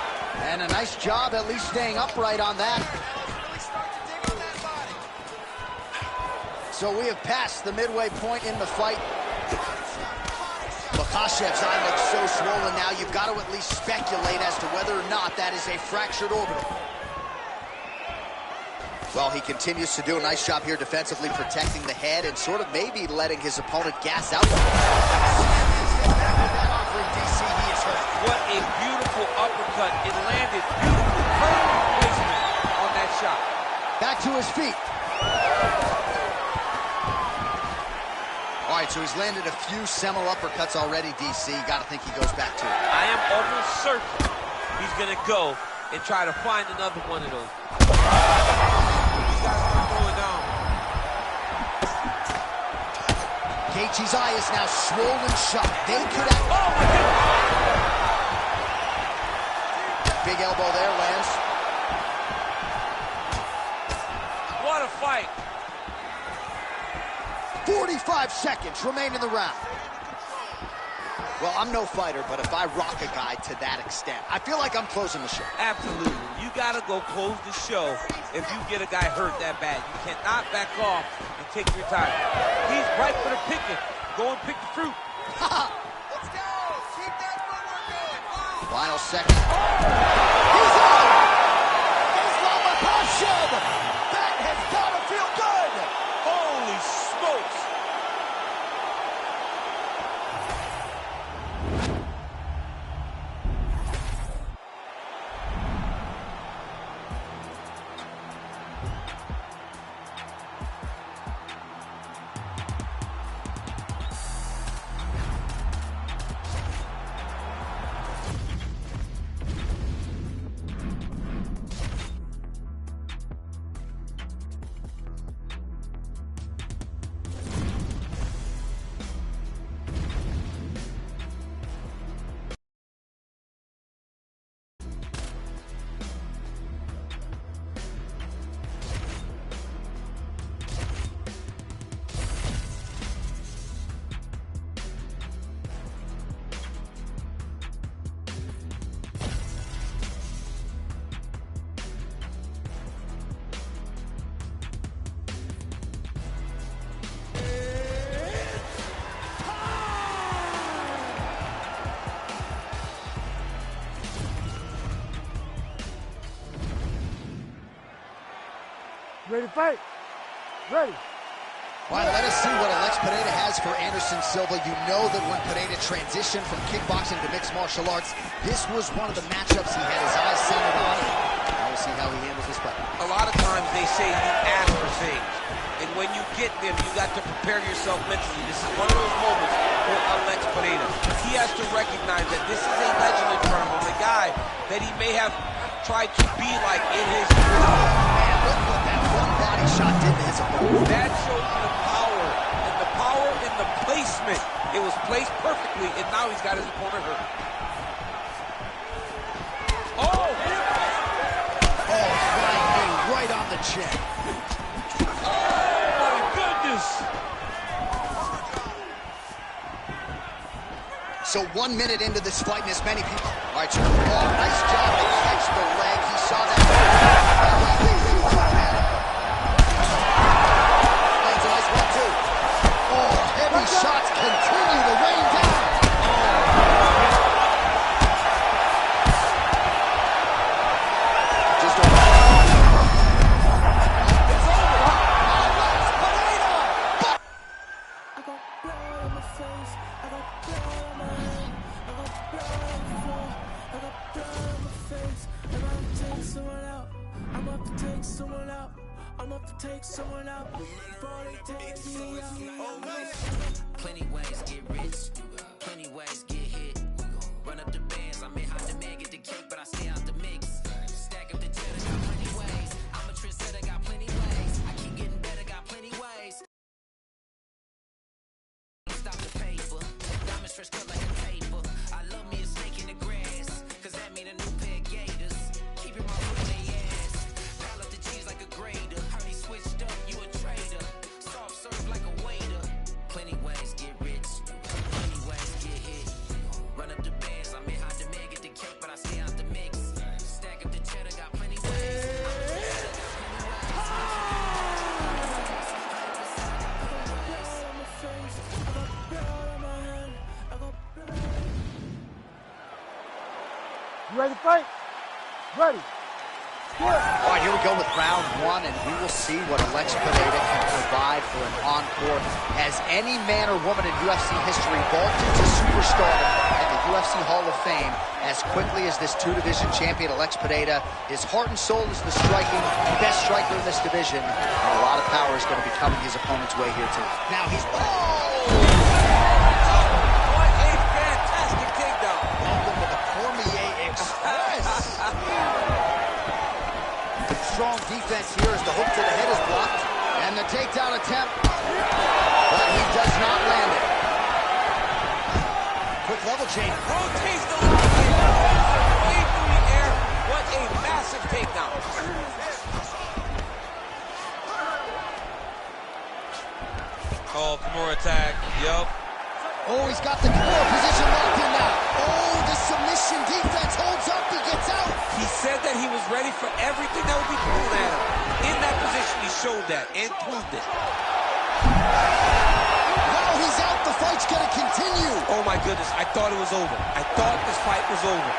And a nice job at least staying upright on that. So we have passed the midway point in the fight. Makhachev's eye looks so swollen now, you've got to at least speculate as to whether or not that is a fractured orbital. Well, he continues to do a nice job here defensively, protecting the head and sort of maybe letting his opponent gas out. What a beautiful uppercut. It landed beautiful. Perfect placement on that shot. Back to his feet. All right, so he's landed a few seminal uppercuts already, DC. Got to think he goes back to it. I am almost certain he's going to go and try to find another one of those. Gaethje's eye is now swollen shut. They could have... Oh, my goodness! Big elbow there, lands. What a fight. 45 seconds remain in the round. Well, I'm no fighter, but if I rock a guy to that extent, I feel like I'm closing the show. Absolutely. You got to go close the show if you get a guy hurt that bad. You cannot back off and take your time. He's ripe for the picking. Go and pick the fruit. Let's go. Keep that footwork going. Final second. He's out! Islam Makhachev! That has got to feel good! Holy smokes! Ready to fight? Ready. All right, let us see what Alex Pereira has for Anderson Silva. You know that when Pereira transitioned from kickboxing to mixed martial arts, this was one of the matchups he had his eyes centered on. Now we'll see how he handles this fight. A lot of times they say you ask for things, and when you get them, you got to prepare yourself mentally. This is one of those moments for Alex Pereira. He has to recognize that this is a legend in front of him, a guy that he may have tried to be like in his career. Look what that one body shot did to his opponent. That shows you the power, and the power in the placement. It was placed perfectly, and now he's got his opponent hurt. Oh! Oh, flying knee right on the chin. Oh, my goodness! So 1 minute into this fight, and as many people... All right, so nice job to catch the leg. He saw that. Lands a nice one, too. Oh, heavy shots continue to rain down. Just over. It's over. Alex Pereira. I got blood on my face, I got blood on my hand, I got blood on the floor, I got blood on my face. I'm about to take someone out, I'm about to take someone out, I'm I'm up to take someone out before they take me out. Oh, man. Plenty ways get rich, plenty ways get hit. Run up the bands, I may hide the man, get the cake, but I stay out the mix. Stack up the cheddar, got plenty ways. I'm a trendsetter, got plenty ways. I keep getting better, got plenty ways. Stop the paper, diamonds fresh cut like a paper. I love me a snake in the grass, cause that mean a new pair of gators. Keeping my foot in their ass, pile up the cheese like a grater. Heard he switched up, you a traitor. Soft serve like a waiter. Plenty ways get rich, plenty ways get hit. Run up the bands, I may hide the man, get the cake, but I stay out the mix. Stack up the cheddar, got plenty ways. You ready to fight? Ready. All right, here we go with round one, and we will see what Alex Pineda can provide for an encore. Has any man or woman in UFC history vaulted to superstardom and the UFC Hall of Fame as quickly as this two-division champion, Alex Pineda? His heart and soul is the striking, best striker in this division, and a lot of power is going to be coming his opponent's way here tonight. Now he's... What a fantastic takedown. Welcome to the Cormier Express. Strong defense here as the hook to the head is blocked. And the takedown attempt, but he does not land it. Quick level change. Rotates the leg way through the air. What a massive takedown. Oh, Kimura attack. Yup. Oh, he's got the Kimura position locked in now. Oh, the submission defense holds up. He gets out. He said that he was ready for everything that would be thrown at him. In that position, he showed that and proved it. Now he's out. The fight's going to continue. Oh, my goodness. I thought it was over. I thought this fight was over.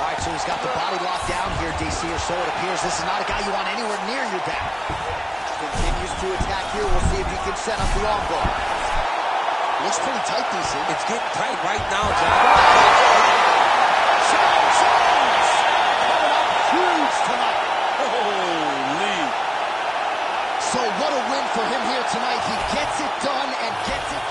All right, so he's got the body locked down here, DC, or so it appears. This is not a guy you want anywhere near your back. Continues to attack here. We'll see if he can set up the arm bar. Looks pretty tight, DC. It's getting tight right now, John. Coming up huge tonight. Holy. So what a win for him here tonight. He gets it done and gets it.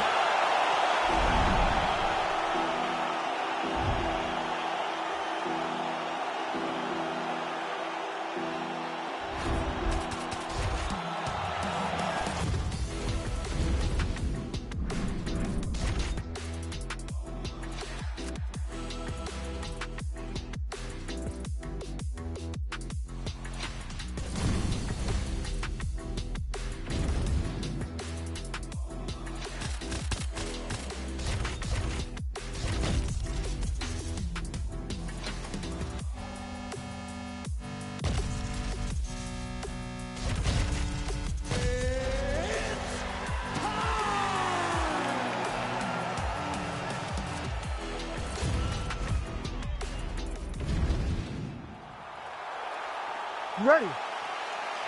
You ready?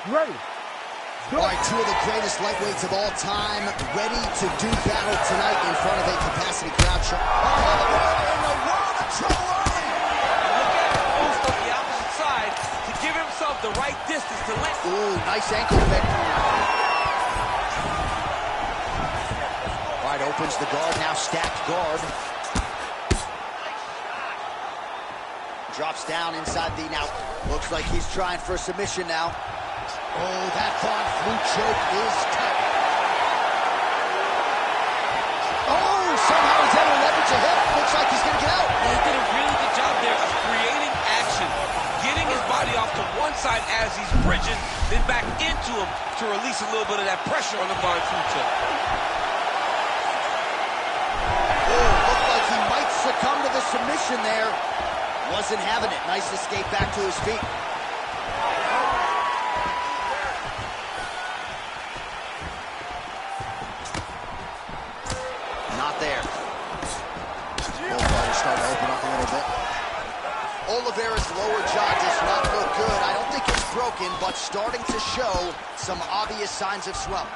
You ready? All right, two of the greatest lightweights of all time ready to do battle tonight in front of a capacity crowd. In the world of trouble early. Look at him post on the opposite side to give himself the right distance to let. Ooh, nice ankle pick. All right, opens the guard, now stacked guard. Drops down inside the now. Looks like he's trying for a submission now. Oh, that Von Flue choke is tight. Oh, somehow he's able to leverage a hip. Looks like he's going to get out. He did a really good job there of creating action, getting his body off to one side as he's bridging, then back into him to release a little bit of that pressure on the Von Flue choke. Oh, looked like he might succumb to the submission there. Wasn't having it. Nice escape back to his feet. Not there. Both fighters starting to open up a little bit. Oliveira's lower jaw does not look good. I don't think it's broken, but starting to show some obvious signs of swelling.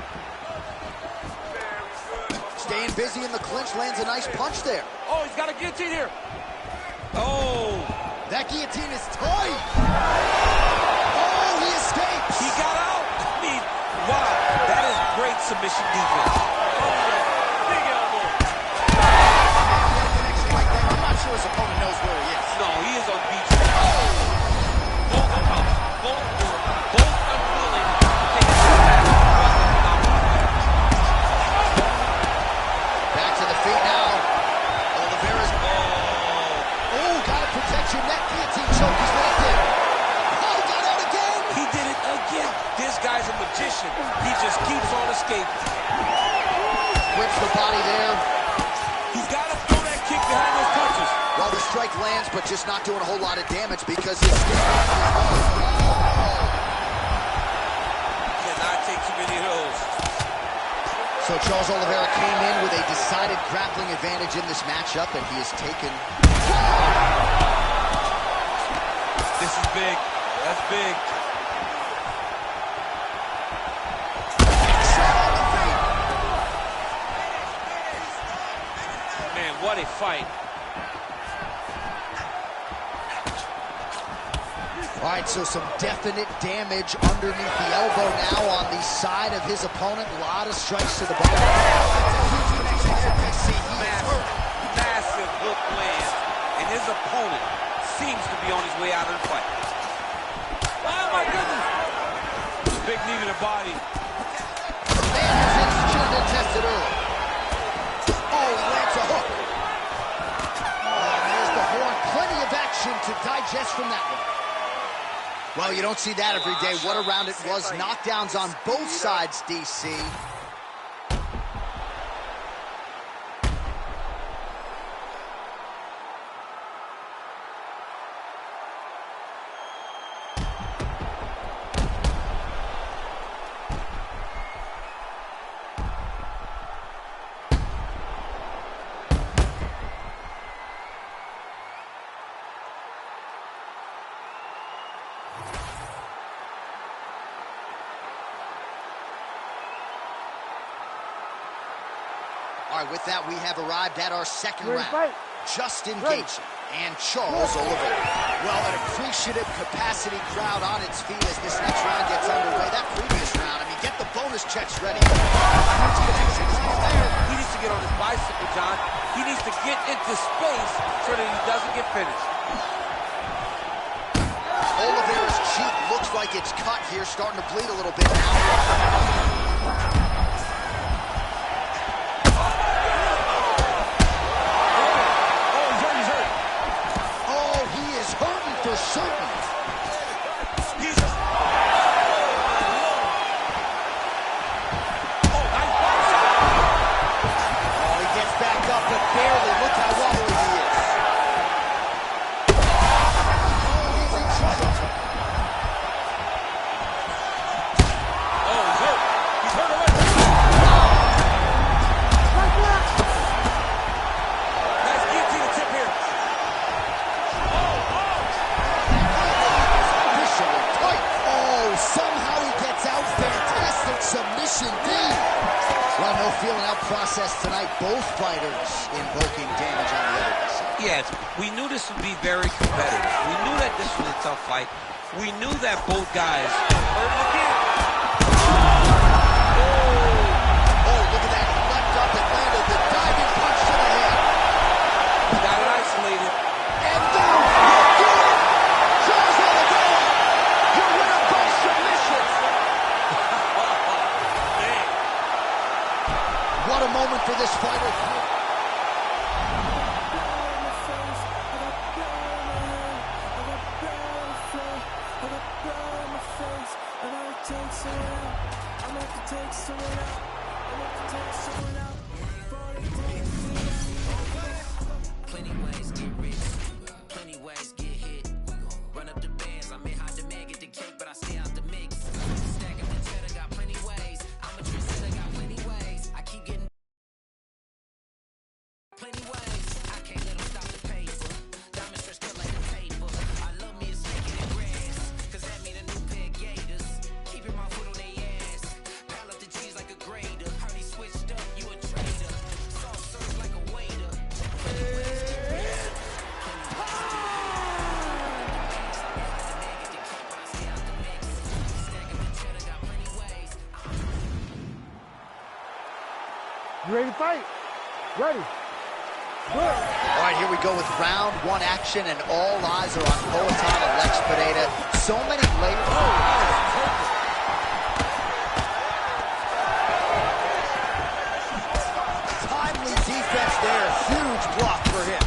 Staying busy in the clinch, lands a nice punch there. Oh, he's got a guillotine here. Oh. That guillotine is tight. Oh, he escaped. submission defense. Big elbow. I'm not sure his opponent knows where he is. No, he is on beach. Both unwilling to take a step back. Back to the feet now. Oliveira's. Oh, gotta protect your neck. Guillotine choke is right there. Oh, got out again. He did it again. This guy's a magician. He just keeps on escaping. Whips the body there. He's got to throw that kick behind those punches. Well, the strike lands, but just not doing a whole lot of damage because his skin. Cannot take too many of those. So Charles Oliveira came in with a decided grappling advantage in this matchup, and he has taken. This is big. That's big. Man, what a fight. All right, so some definite damage underneath the elbow now on the side of his opponent. A lot of strikes to the body. Massive hook lands, and his opponent seems to be on his way out of the fight. Oh my goodness! Big knee to the body. Man has should have been tested early. Oh, he lands a hook. Oh, there's the horn. Plenty of action to digest from that one. Well, you don't see that every day. What a round it was. Knockdowns on both sides, DC. All right, with that, we have arrived at our second round. Just engaging. And Charles Oliveira. Well, an appreciative capacity crowd on its feet as this next round gets underway. That previous round, I mean, get the bonus checks ready. He needs to get on his bicycle, John. He needs to get into space so that he doesn't get finished. Oliveira's cheek looks like it's cut here, starting to bleed a little bit now. For certain. He's nice box shot. Oh, he gets back up, but barely. Look how wobbly he is. Oh, he's in trouble. Oh, he's hurt. He's hurt already. Nice guillotine tip here. Somehow he gets out. Fantastic submission deep. Well, no feeling out process tonight. Both fighters invoking damage on the other side. Yes, we knew this would be very competitive. We knew that this was a tough fight. We knew that both guys hurt again. Oh, look at that. He leapt up and landed the diving punch to the head. Got it isolated. And down. Charles Oliveira, your winner by submission. What a moment for this fighter. I got blood on my face, I got blood on my face, I gotta fight? Ready. Good. All right, here we go with round one action, and all eyes are on Poatan Alex Pineda. So many layers. Timely defense there. Huge block for him.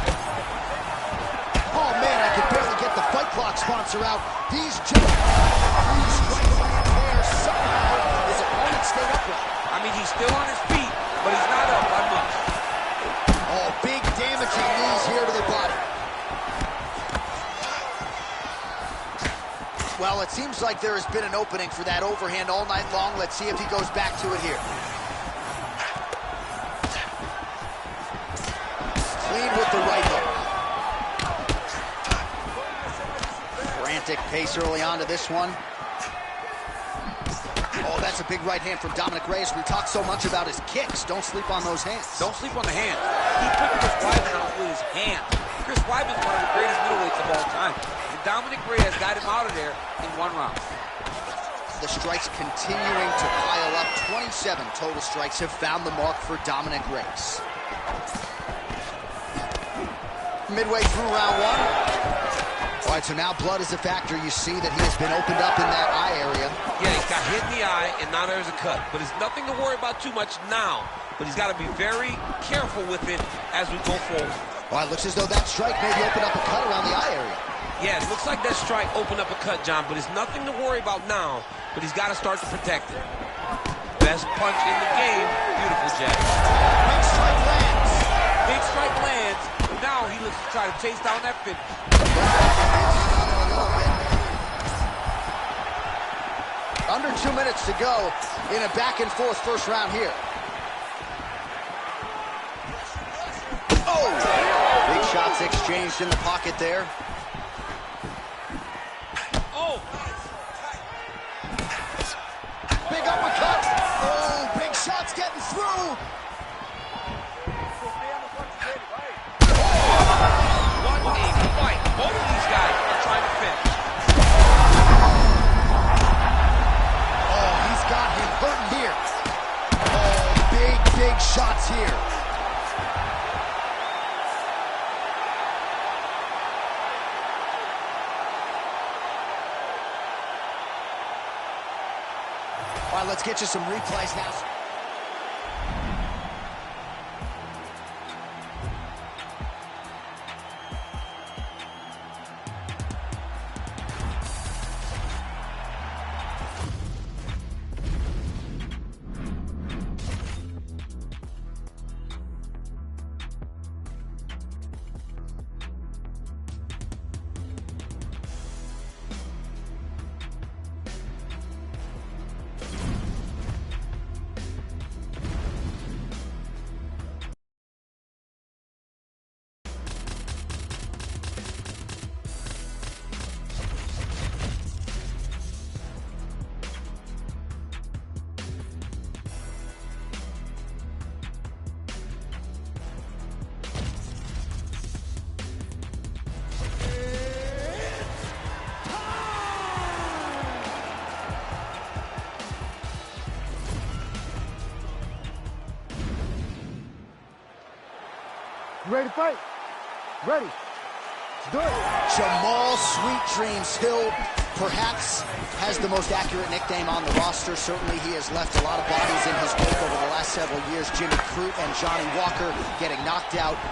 Oh, man, I could barely get the Fight Clock sponsor out. These strikes land there. Somehow his opponent stayed upright. I mean, he's still on his feet, but he's not up by much. Oh, big damaging knees here to the body. Well, it seems like there has been an opening for that overhand all night long. Let's see if he goes back to it here. Clean with the right hook. Frantic pace early on to this one. Oh, that's a big right hand from Dominic Reyes. We talk so much about his kicks. Don't sleep on those hands. Don't sleep on the hands. He put Chris Weidman out with his hands. Chris Weidman's one of the greatest middleweights of all time. And Dominic Reyes got him out of there in one round. The strikes continuing to pile up. 27 total strikes have found the mark for Dominic Reyes. Midway through round one. All right, so now blood is a factor. You see that he has been opened up in that eye area. Yeah, he got hit in the eye, and now there's a cut. But it's nothing to worry about too much now. But he's got to be very careful with it as we go forward. Well, it looks as though that strike maybe opened up a cut around the eye area. Yeah, it looks like that strike opened up a cut, John, but it's nothing to worry about now. But he's got to start to protect it. Best punch in the game. Beautiful, Jack. Big strike lands. Big strike lands. Now he looks to try to chase down that finish. Under 2 minutes to go in a back-and-forth first round here. Oh! Big shots exchanged in the pocket there. Oh! Big uppercut. Oh, big shots getting through. What a fight. Both of these guys are trying to finish. Oh, he's got him hurting here. Oh, big shots here. All right, let's get you some replays now. You ready to fight? Ready. Let's do it. Jamal Sweet Dreams Hill perhaps has the most accurate nickname on the roster. Certainly he has left a lot of bodies in his wake over the last several years. Jimmy Crute and Johnny Walker getting knocked out. To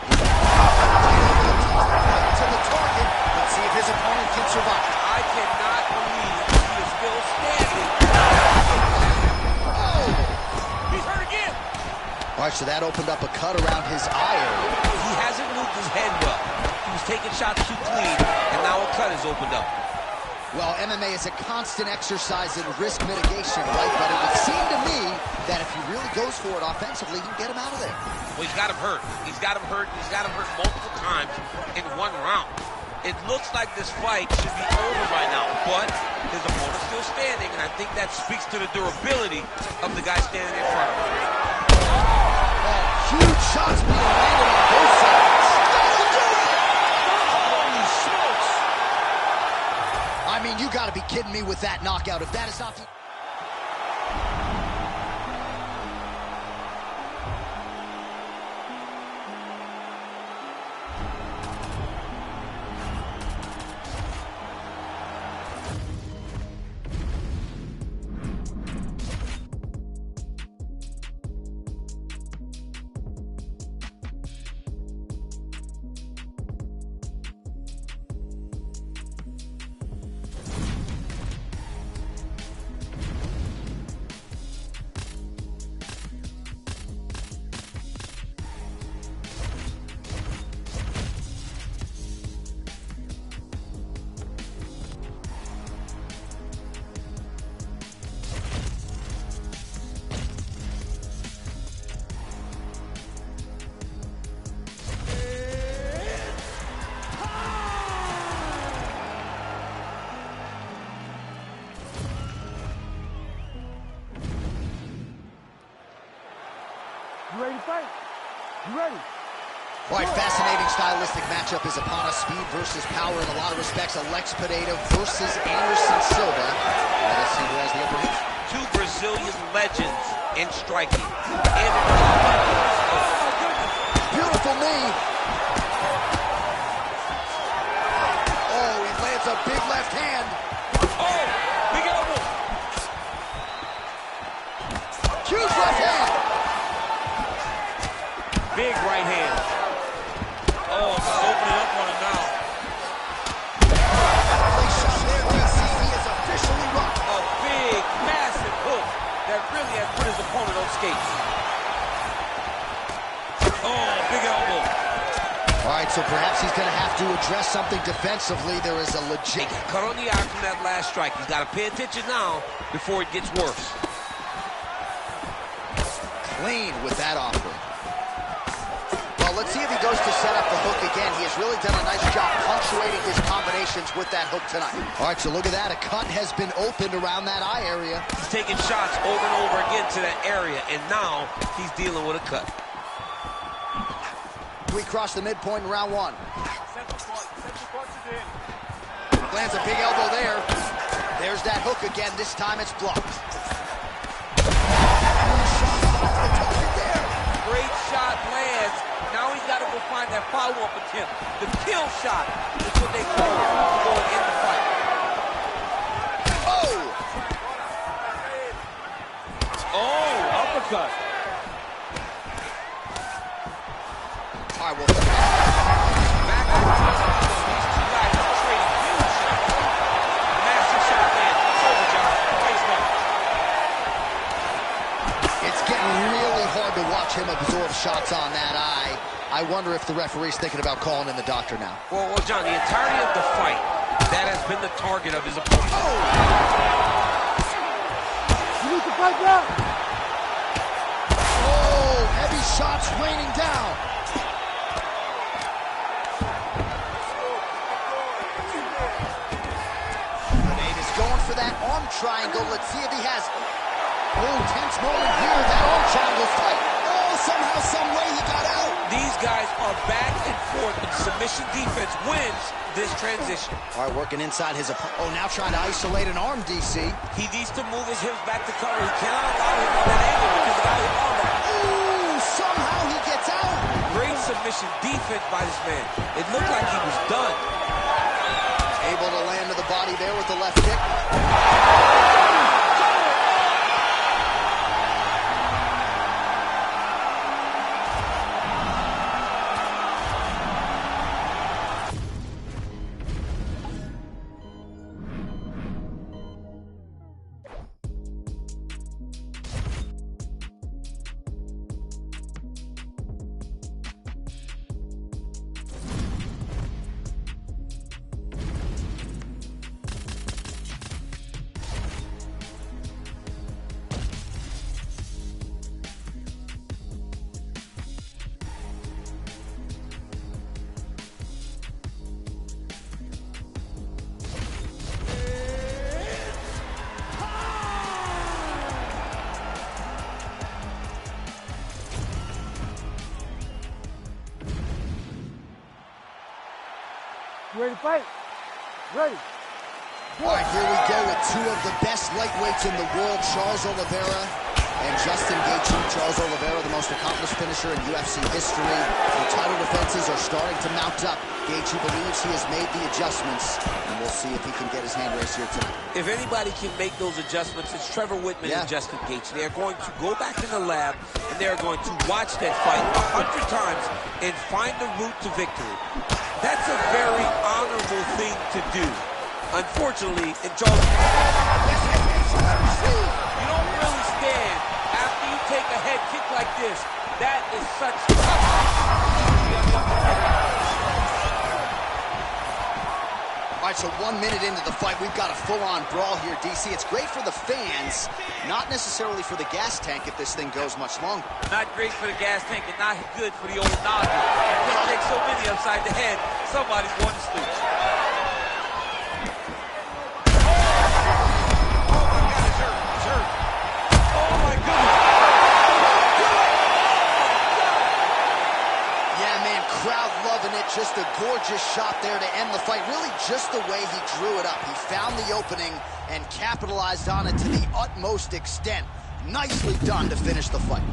the target. Let's see if his opponent can survive. I cannot believe he is still standing. Oh! He's hurt again. All right, so that opened up a cut around his eye area. He hasn't moved his head well. He was taking shots too clean, and now a cut has opened up. Well, MMA is a constant exercise in risk mitigation, right? But it would seem to me that if he really goes for it offensively, he can get him out of there. Well, he's got him hurt. He's got him hurt. He's got him hurt multiple times in one round. It looks like this fight should be over right now, but his opponent's still standing, and I think that speaks to the durability of the guy standing in front of him. Huge shots being landed on both sides. Holy smokes. I mean, you got to be kidding me with that knockout. If that is not the... You ready? All right, fascinating stylistic matchup is upon us. Speed versus power in a lot of respects. Alex Pineda versus Anderson Silva. Let's see who has the upper hand. Two Brazilian legends in striking. Beautiful knee. Oh, he lands a big left hand. Oh, big elbow. Huge left hand. Big right hand. Oh, it's opening up on him now. He is officially rocked. A big, massive hook that really has put his opponent on skates. Oh, big elbow. All right, so perhaps he's going to have to address something defensively. There is a legit... Cut on the eye from that last strike. He's got to pay attention now before it gets worse. Clean with that offering. Well, let's see if he goes to set up the hook again. He has really done a nice job punctuating his combinations with that hook tonight. All right, so look at that. A cut has been opened around that eye area. He's taking shots over and over again to that area, and now he's dealing with a cut. We cross the midpoint in round one. Lands a big elbow there. There's that hook again. This time it's blocked. Great shot lands. Now he's got to go find that follow-up attempt. The kill shot is what they call it to go and end the fight. Oh! Oh, uppercut. All right, well... Back to the these two guys are trading huge shots. Massive shot lands. It's over, John. Face one. It's getting really hard to watch him absorb shots on that eye. I wonder if the referee's thinking about calling in the doctor now. Well, John, the entirety of the fight, that has been the target of his opponent. Oh! You need to fight now. Oh, heavy shots raining down. Grenade is going for that arm triangle. Let's see if he has... Oh, tense moment here. That arm triangle's tight. Oh, somehow, some way he got out. These guys are back and forth, but submission defense wins this transition. All right, working inside his opponent. Oh, now trying to isolate an arm, DC. He needs to move his hips back to cover. He cannot allow him on that angle because the guy is on that. Ooh, somehow he gets out. Great submission defense by this man. It looked like he was done. Able to land to the body there with the left kick. You ready to fight? Ready. All right, here we go with two of the best lightweights in the world, Charles Oliveira and Justin Gaethje. Charles Oliveira, the most accomplished finisher in UFC history. The title defenses are starting to mount up. Gaethje believes he has made the adjustments, and we'll see if he can get his hand raised here tonight. If anybody can make those adjustments, it's Trevor Whitman and Justin Gaethje. They are going to go back in the lab, and they are going to watch that fight 100 times and find the route to victory. That's a very honorable thing to do. Unfortunately, in Charles, you don't really stand after you take a head kick like this. That is such tough. All right, so 1 minute into the fight, we've got a full-on brawl here, DC. It's great for the fans, not necessarily for the gas tank if this thing goes much longer. Not great for the gas tank and not good for the old noggin. You can't take so many upside the head. Somebody's going to sleep. just a gorgeous shot there to end the fight. Really just the way he drew it up. He found the opening and capitalized on it to the utmost extent. Nicely done to finish the fight.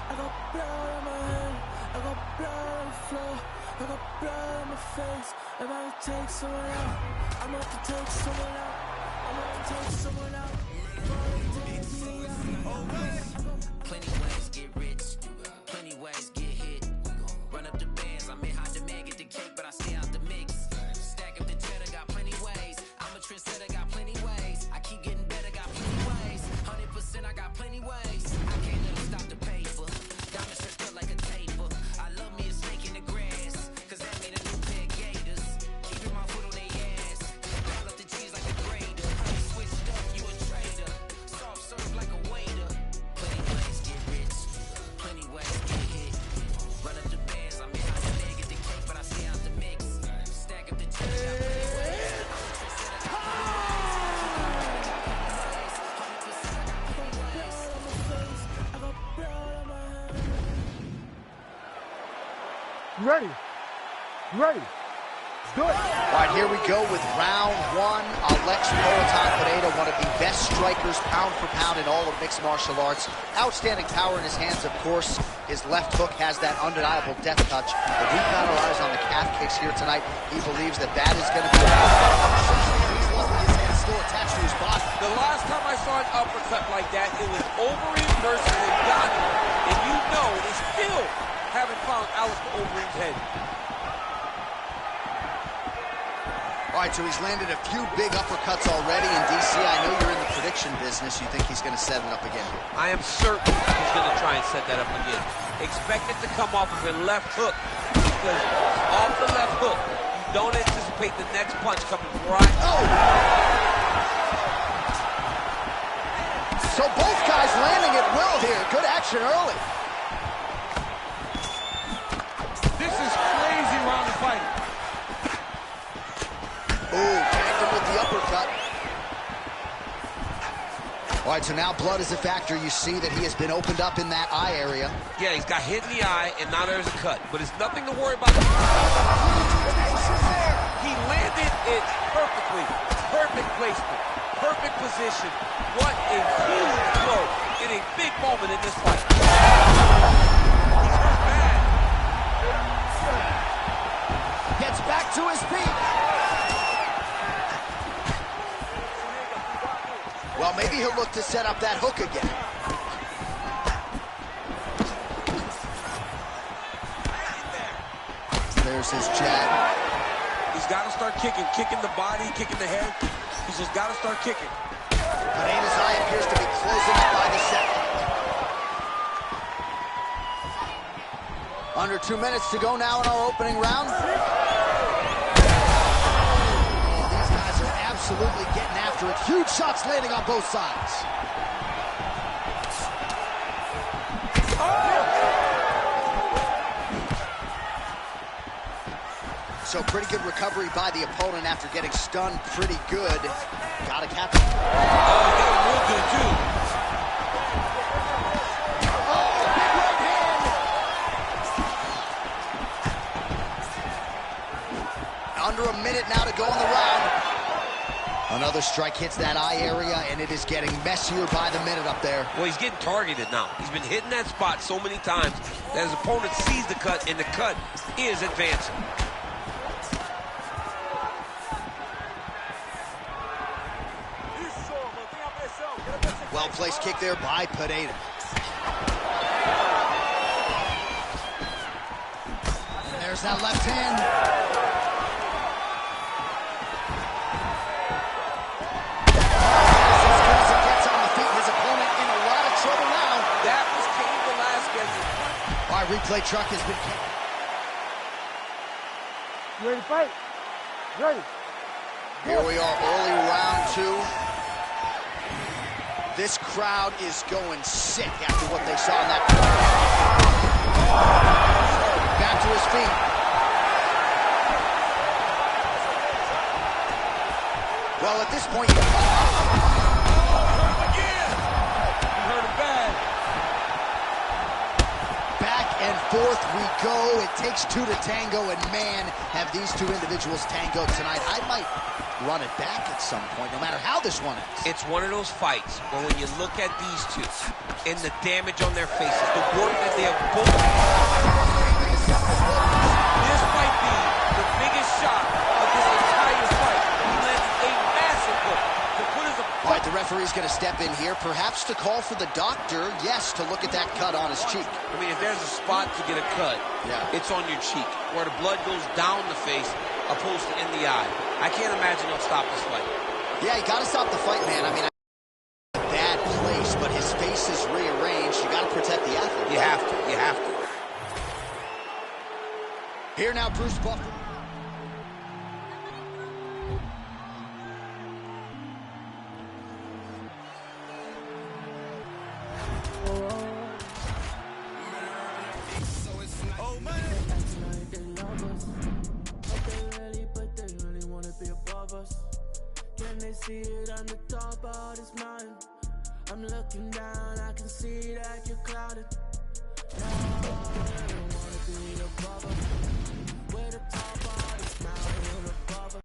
I got blood on my hand, I got blood on the floor, I got blood on my face. If I take someone out, I'm about to take someone out, I'm about to take someone out. Plenty ways get rich, plenty ways get hit. Run up the bands, I mean, how the man get the cake, but I stay out the mix. Stack up the cheddar, got plenty ways. I'm a trendsetter, got plenty ways. I keep getting better, got plenty ways. 100%, I got plenty ways. I can't never stop the paper. Diamonds stretched up like a taper. I love me a snake in the grass, cause that made a new pair of gators. Keeping my foot on their ass. Roll up the cheese like a grater. Honey switched up, you a trader. Soft serve like a waiter. Plenty ways get rich, plenty ways get hit. Run up the bands, I mean, how the man get the cake, but I stay out the mix. Stack up the cheddar, got plenty ways. You ready? You ready? Do it. All right, here we go with round one. Alex Pineda, one of the best strikers pound for pound in all of mixed martial arts. Outstanding power in his hands, of course. His left hook has that undeniable death touch. But we've got our eyes on the calf kicks here tonight. He believes that that is going to be He's lucky his hand's still attached to his body. The last time I saw an uppercut like that, it was Overeem versus Ngannou. And you know they still haven't found Alistair Overeem's head. All right, so he's landed a few big uppercuts already in DC. I know you're in the prediction business. You think he's going to set it up again? I am certain he's going to try and set that up again. Expect it to come off of a left hook, because off the left hook, you don't anticipate the next punch coming right. Oh! So both guys landing at will here. Good action early. This is crazy round of fighting. Ooh, tagged him with the uppercut. All right, so now blood is a factor. You see that he has been opened up in that eye area. Yeah, he's got hit in the eye, and now there's a cut. But it's nothing to worry about. He landed it perfectly. Perfect placement. Perfect position. What a huge blow in a big moment in this fight. He's hurt bad. Gets back to his feet. Well, maybe he'll look to set up that hook again. There's his jab. He's got to start kicking the body, kicking the head. He's just got to start kicking. Pineda's eye appears to be closing up by the second. Under 2 minutes to go now in our opening round. These guys are absolutely getting after it. Huge shots landing on both sides. So pretty good recovery by the opponent after getting stunned pretty good. Gotta catch him. Oh, he got him real good, too. Oh, big right hand. Under a minute now to go in the round. Another strike hits that eye area, and it is getting messier by the minute up there. Well, he's getting targeted now. He's been hitting that spot so many times that his opponent sees the cut, and the cut is advancing. Well-placed kick there by Pineda. And there's that left hand. As good as it gets on the feet, his opponent in a lot of trouble now. That was Cain Velasquez. All right, replay truck has been kicked. You ready to fight? You ready? Here we are, early round two. This crowd is going sick after what they saw in that. Back to his feet. Well, at this point, Hurt him again. He hurt him bad. and forth we go. It takes two to tango, and man, have these two individuals tangoed tonight. I might run it back at some point, no matter how this one ends. It's one of those fights where when you look at these two and the damage on their faces, the work that they have both this might be the biggest shot of this entire fight. He landed a massive hook to put his opponent. All right, the referee's going to step in here, perhaps to call for the doctor, yes, to look at that cut on his cheek. I mean, if there's a spot to get a cut, it's on your cheek, where the blood goes down the face opposed to in the eye. I can't imagine he'll stop this fight. Yeah, you got to stop the fight, man. I mean, a bad place, but his face is rearranged. You got to protect the athlete. You have to. You have to. Here now, Bruce Buffer. See it on the top of his mind. I'm looking down, I can see that you're clouded. No, I don't wanna be above us. We're the top of this mountain above us.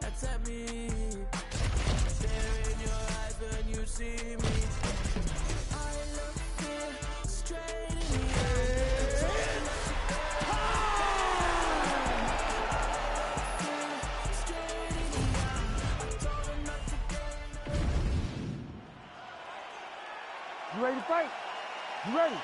That's at me. Stare in your eyes when you see me. I look here straight in the eyes. You ready to fight? You ready?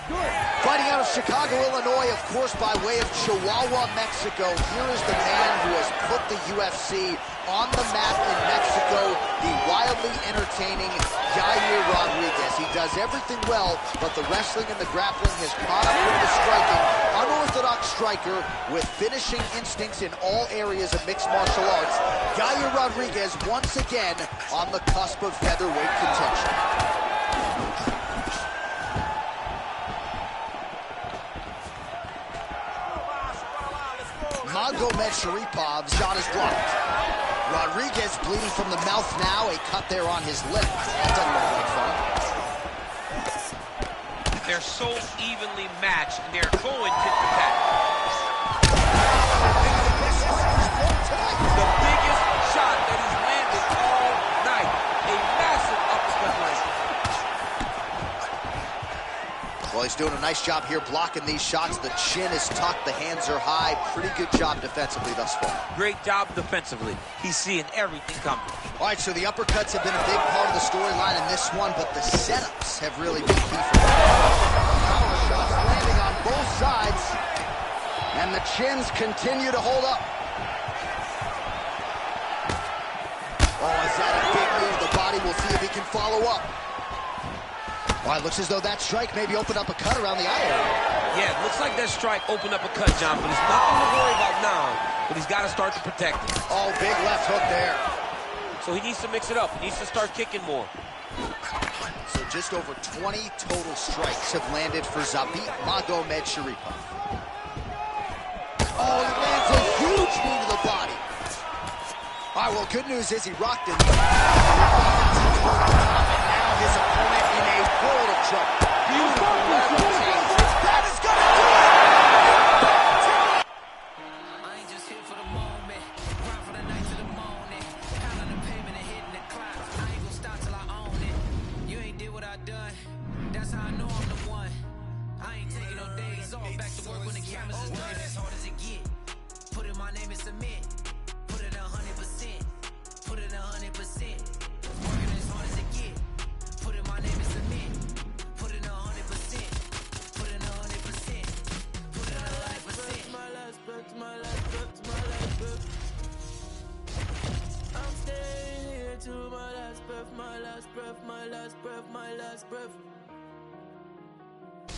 Do it. Fighting out of Chicago, Illinois, of course, by way of Chihuahua, Mexico. Here is the man who has put the UFC on the map in Mexico, the wildly entertaining Yair Rodriguez. He does everything well, but the wrestling and the grappling has caught up with the striking. Unorthodox striker with finishing instincts in all areas of mixed martial arts. Yair Rodriguez once again on the cusp of featherweight contention. Magomed Sharipov's shot is blocked. Rodriguez bleeding from the mouth now, a cut there on his lip. That doesn't look like fun. They're so evenly matched, and they're going tit for tat. The biggest shot that he's landed all night. A massive uppercut landed. Well, he's doing a nice job here blocking these shots. The chin is tucked, the hands are high. Pretty good job defensively thus far. Great job defensively. He's seeing everything coming. All right, so the uppercuts have been a big part of the storyline in this one, but the setups have really been key for him. Power shots landing on both sides, and the chins continue to hold up. Oh, is that a big move? The body, we'll see if he can follow up. Well, it looks as though that strike maybe opened up a cut around the eye area. Yeah, it looks like that strike opened up a cut, John, but it's nothing to worry about now, but he's got to start to protect it. Oh, big left hook there. So he needs to mix it up. He needs to start kicking more. So just over 20 total strikes have landed for Zabit Magomed Sharipov. Oh, he lands a huge knee to the body. All right, well, good news is he rocked it. Now his opponent in a world of trouble. Beautiful level change. That is gonna do it! I ain't just here for the moment. Grind for the night to the morning. Pounding the pavement and hitting the clock. I ain't gonna stop till I own it. You ain't did what I done. That's how I know I'm the one. I ain't taking no days off. Back to work when the cameras is done. As hard as it get. Put in my name and submit. Put in 100%. Put in 100%. Working as hard as it get. Put in my name and submit. Put in 100%. Put in 100%. Put in 100%. My last breath, my last breath, my last breath. I'm staying here till my last breath, my last breath, my last breath, my last breath.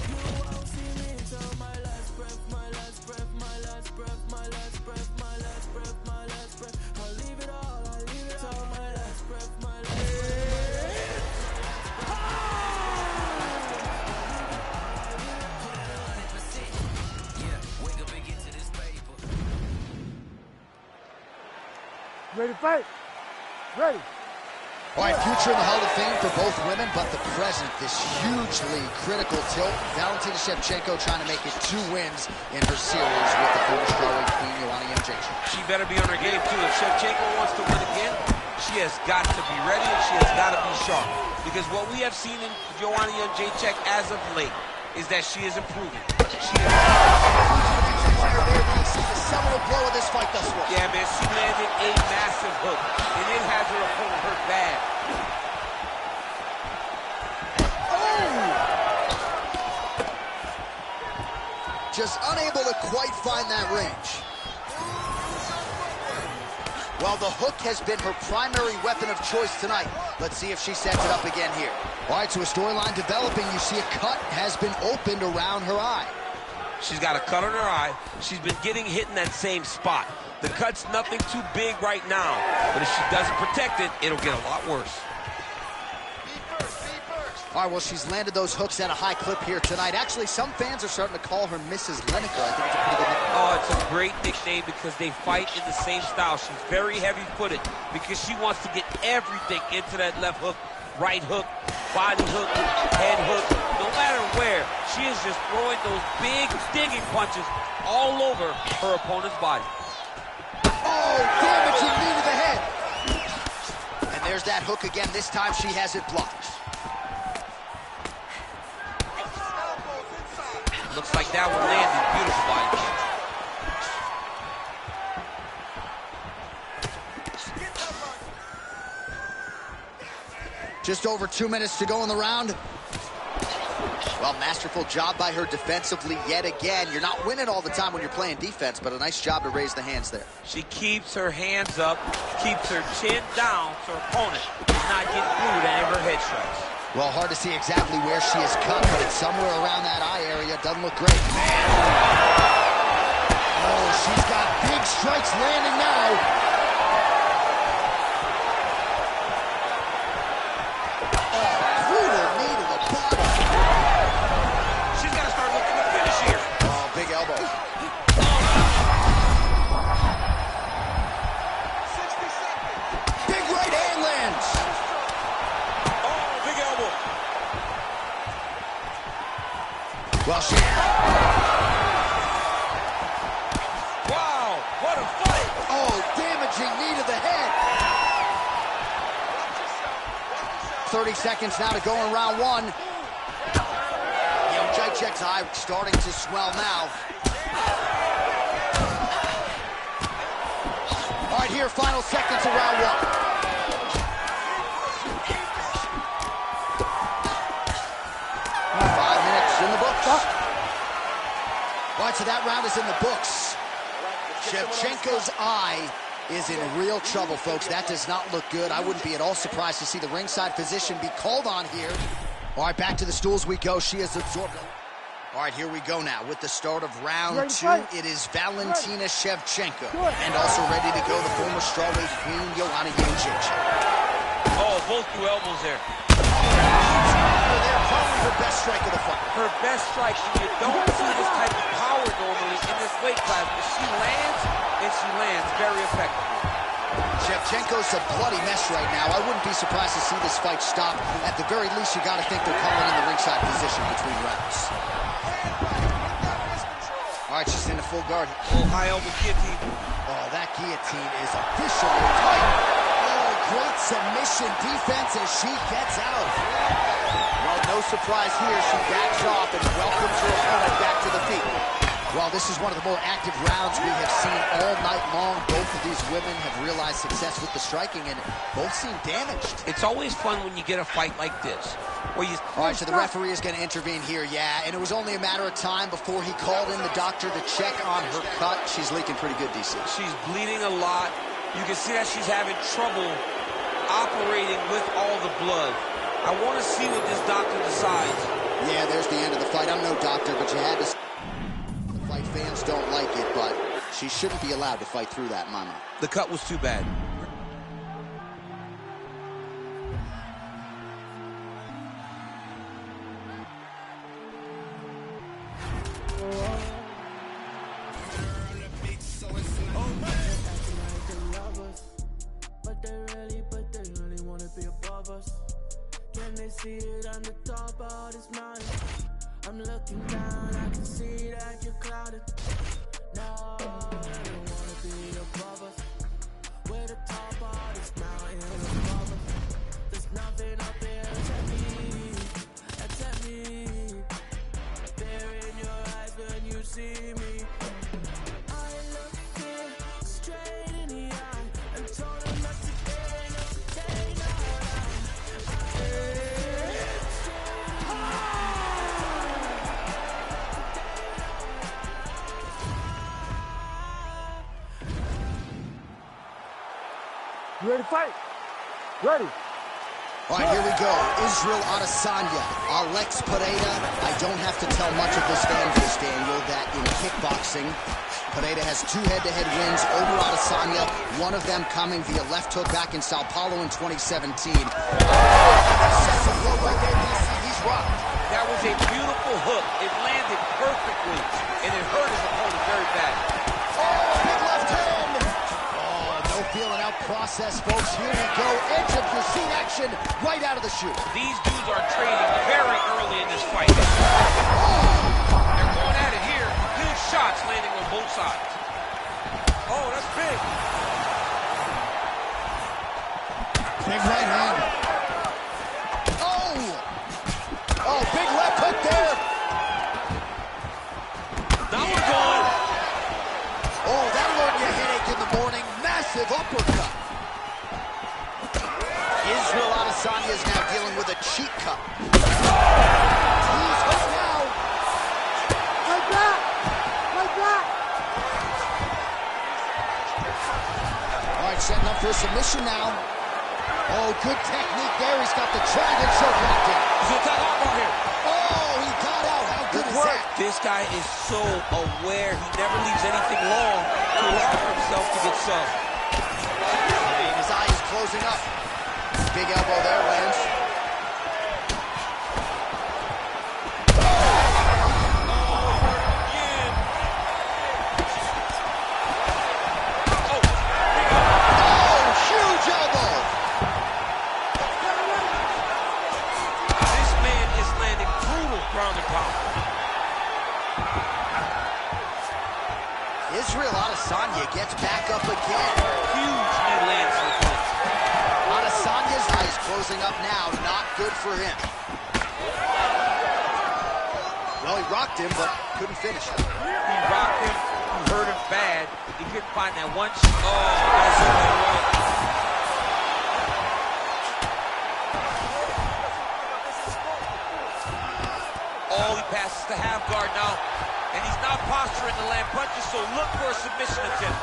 You won't see me till my last breath, my last breath, my last breath, my last breath, my last breath, my last breath. I'll leave it all, I'll leave it all, my last breath, my last breath. Ready to fight? Ready. All right, future in the Hall of Fame for both women, but the present, this hugely critical tilt. Valentina Shevchenko trying to make it 2 wins in her series with the former strawweight queen, Joanna Jędrzejczyk. She better be on her game, too. If Shevchenko wants to win again, she has got to be ready and she has got to be sharp. Because what we have seen in Joanna Jędrzejczyk as of late is that she is improving. She is the seminal blow of this fight thus far. Yeah, man, she landed a massive hook, and it has her opponent hurt bad. Oh! Just unable to quite find that range. Well, the hook has been her primary weapon of choice tonight. Let's see if she sets it up again here. All right, so a storyline developing. You see a cut has been opened around her eye. She's got a cut on her eye. She's been getting hit in that same spot. The cut's nothing too big right now, but if she doesn't protect it, it'll get a lot worse. All right, well, she's landed those hooks at a high clip here tonight. Actually, some fans are starting to call her Mrs. Lineker. I think it's a pretty good nickname. Oh, it's a great nickname because they fight in the same style. She's very heavy-footed because she wants to get everything into that left hook, right hook, body hook, head hook. No matter where, she is just throwing those big digging punches all over her opponent's body. Oh, damaging knee to the head. And there's that hook again. This time she has it blocked. Looks like that one landed. Beautiful body. Just over 2 minutes to go in the round. Well, masterful job by her defensively yet again. You're not winning all the time when you're playing defense, but a nice job to raise the hands there. She keeps her hands up, keeps her chin down so her opponent is not getting glued at her head strikes. Well, hard to see exactly where she is cut, but it's somewhere around that eye area. Doesn't look great. Man. Oh, she's got big strikes landing now. Well, she... Wow, what a fight! Oh, damaging knee to the head. 30 seconds now to go in round 1. Jędrzejczyk's eye starting to swell now. All right, here, final seconds of round 1. In the books. All right, so that round is in the books. Shevchenko's eye is in real trouble, folks. That does not look good. I wouldn't be at all surprised to see the ringside physician be called on here. All right, back to the stools we go. She has absorbed. All right, here we go now with the start of round 2. It is Valentina Shevchenko. And also ready to go, the former strawweight queen, Joanna Jędrzejczyk. Oh, both two elbows there. They're probably her best strike of the fight. Her best strike. You don't see this type of power normally in this weight class, but she lands, and she lands very effectively. Shevchenko's a bloody mess right now. I wouldn't be surprised to see this fight stop. At the very least, you got to think they're calling in the ringside position between rounds. All right, she's in the full guard. Oh, high elbow guillotine. Oh, that guillotine is officially tight. Great submission defense as she gets out. Well, no surprise here. She backs off and welcomes her opponent back to the feet. Well, this is one of the more active rounds we have seen all night long. Both of these women have realized success with the striking, and both seem damaged. It's always fun when you get a fight like this. Where you... All right, so the referee is going to intervene here, yeah, and it was only a matter of time before he called in the doctor to check on her cut. She's leaking pretty good, DC. She's bleeding a lot. You can see that she's having trouble operating with all the blood. I want to see what this doctor decides. Yeah, there's the end of the fight. I'm no doctor, but you had to... The fight fans don't like it, but she shouldn't be allowed to fight through that, mama. The cut was too bad. But they really wanna be a boss. top of this mountain. I'm looking down, I can see that you're clouded. No, I don't wanna be above us. We're the top of this mountain above us. There's nothing up there except me. There in your eyes when you see me. I look here straight in the eye and told them not to day, not today, no. You ready to fight? Ready. All right, here we go. Israel Adesanya, Alex Pereira. I don't have to tell much of this fan base, Daniel, that in kickboxing, Pereira has 2 head-to-head wins over Adesanya, one of them coming via left hook back in Sao Paulo in 2017. He's rocked. That was a beautiful hook. It landed perfectly, and it hurt his opponent very bad. Oh, big left hand. Oh, no feeling out process, folks. Here we go. Edge of your seat action right out of the chute. These dudes are trading very early in this fight. They're going at it here. Huge shots landing on both sides. Oh, that's big. Big right hand. Oh, big left hook there. That one's gone. Oh, that'll learn you a headache in the morning. Massive uppercut. Israel Adesanya is now dealing with a cheek cut. He's hooked now. Like that. Like that. All right, setting up for a submission now. Oh, good technique there. He's got the triangle choke locked in. He's gonna tie off right here. Oh, he got out. How good is that? This guy is so aware. He never leaves anything long to allow for himself to get subbed. His eye is closing up. Big elbow there, lands. Israel Adesanya gets back up again. Huge knee lands for the punch. Adesanya's eyes closing up now. Not good for him. Well, he rocked him, but couldn't finish him. He rocked him. He hurt him bad. He couldn't find that one. Oh, that's so right. Oh, he passes the half guard now. And he's not posturing to land punches, so look for a submission attempt.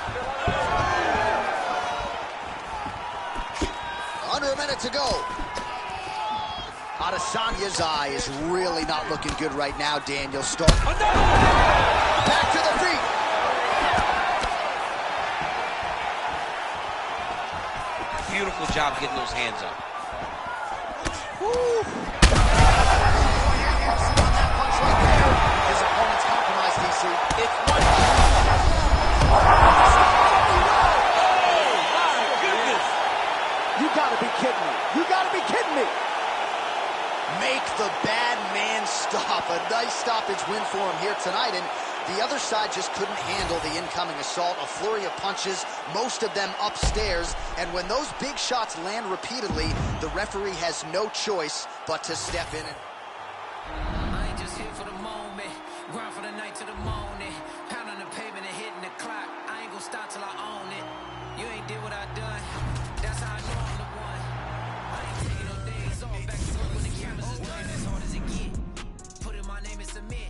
Under a minute to go. Adesanya's eye is really not looking good right now, Daniel. Start. Oh, no! Back to the feet. Beautiful job getting those hands up. Woo. His opponent's compromised, DC. It's one. Oh, my goodness. You gotta be kidding me. You gotta be kidding me. Make the bad man stop. A nice stoppage win for him here tonight, and the other side just couldn't handle the incoming assault. A flurry of punches, most of them upstairs, and when those big shots land repeatedly, the referee has no choice but to step in and... I ain't just here for the moment, grind for the night to the morning, pound on the pavement and hitting the clock. I ain't gonna stop till I own it. You ain't did what I done, that's how I know I'm the one. I ain't taking no days off, back to work when the cameras is done. As hard as it get, put in my name and submit.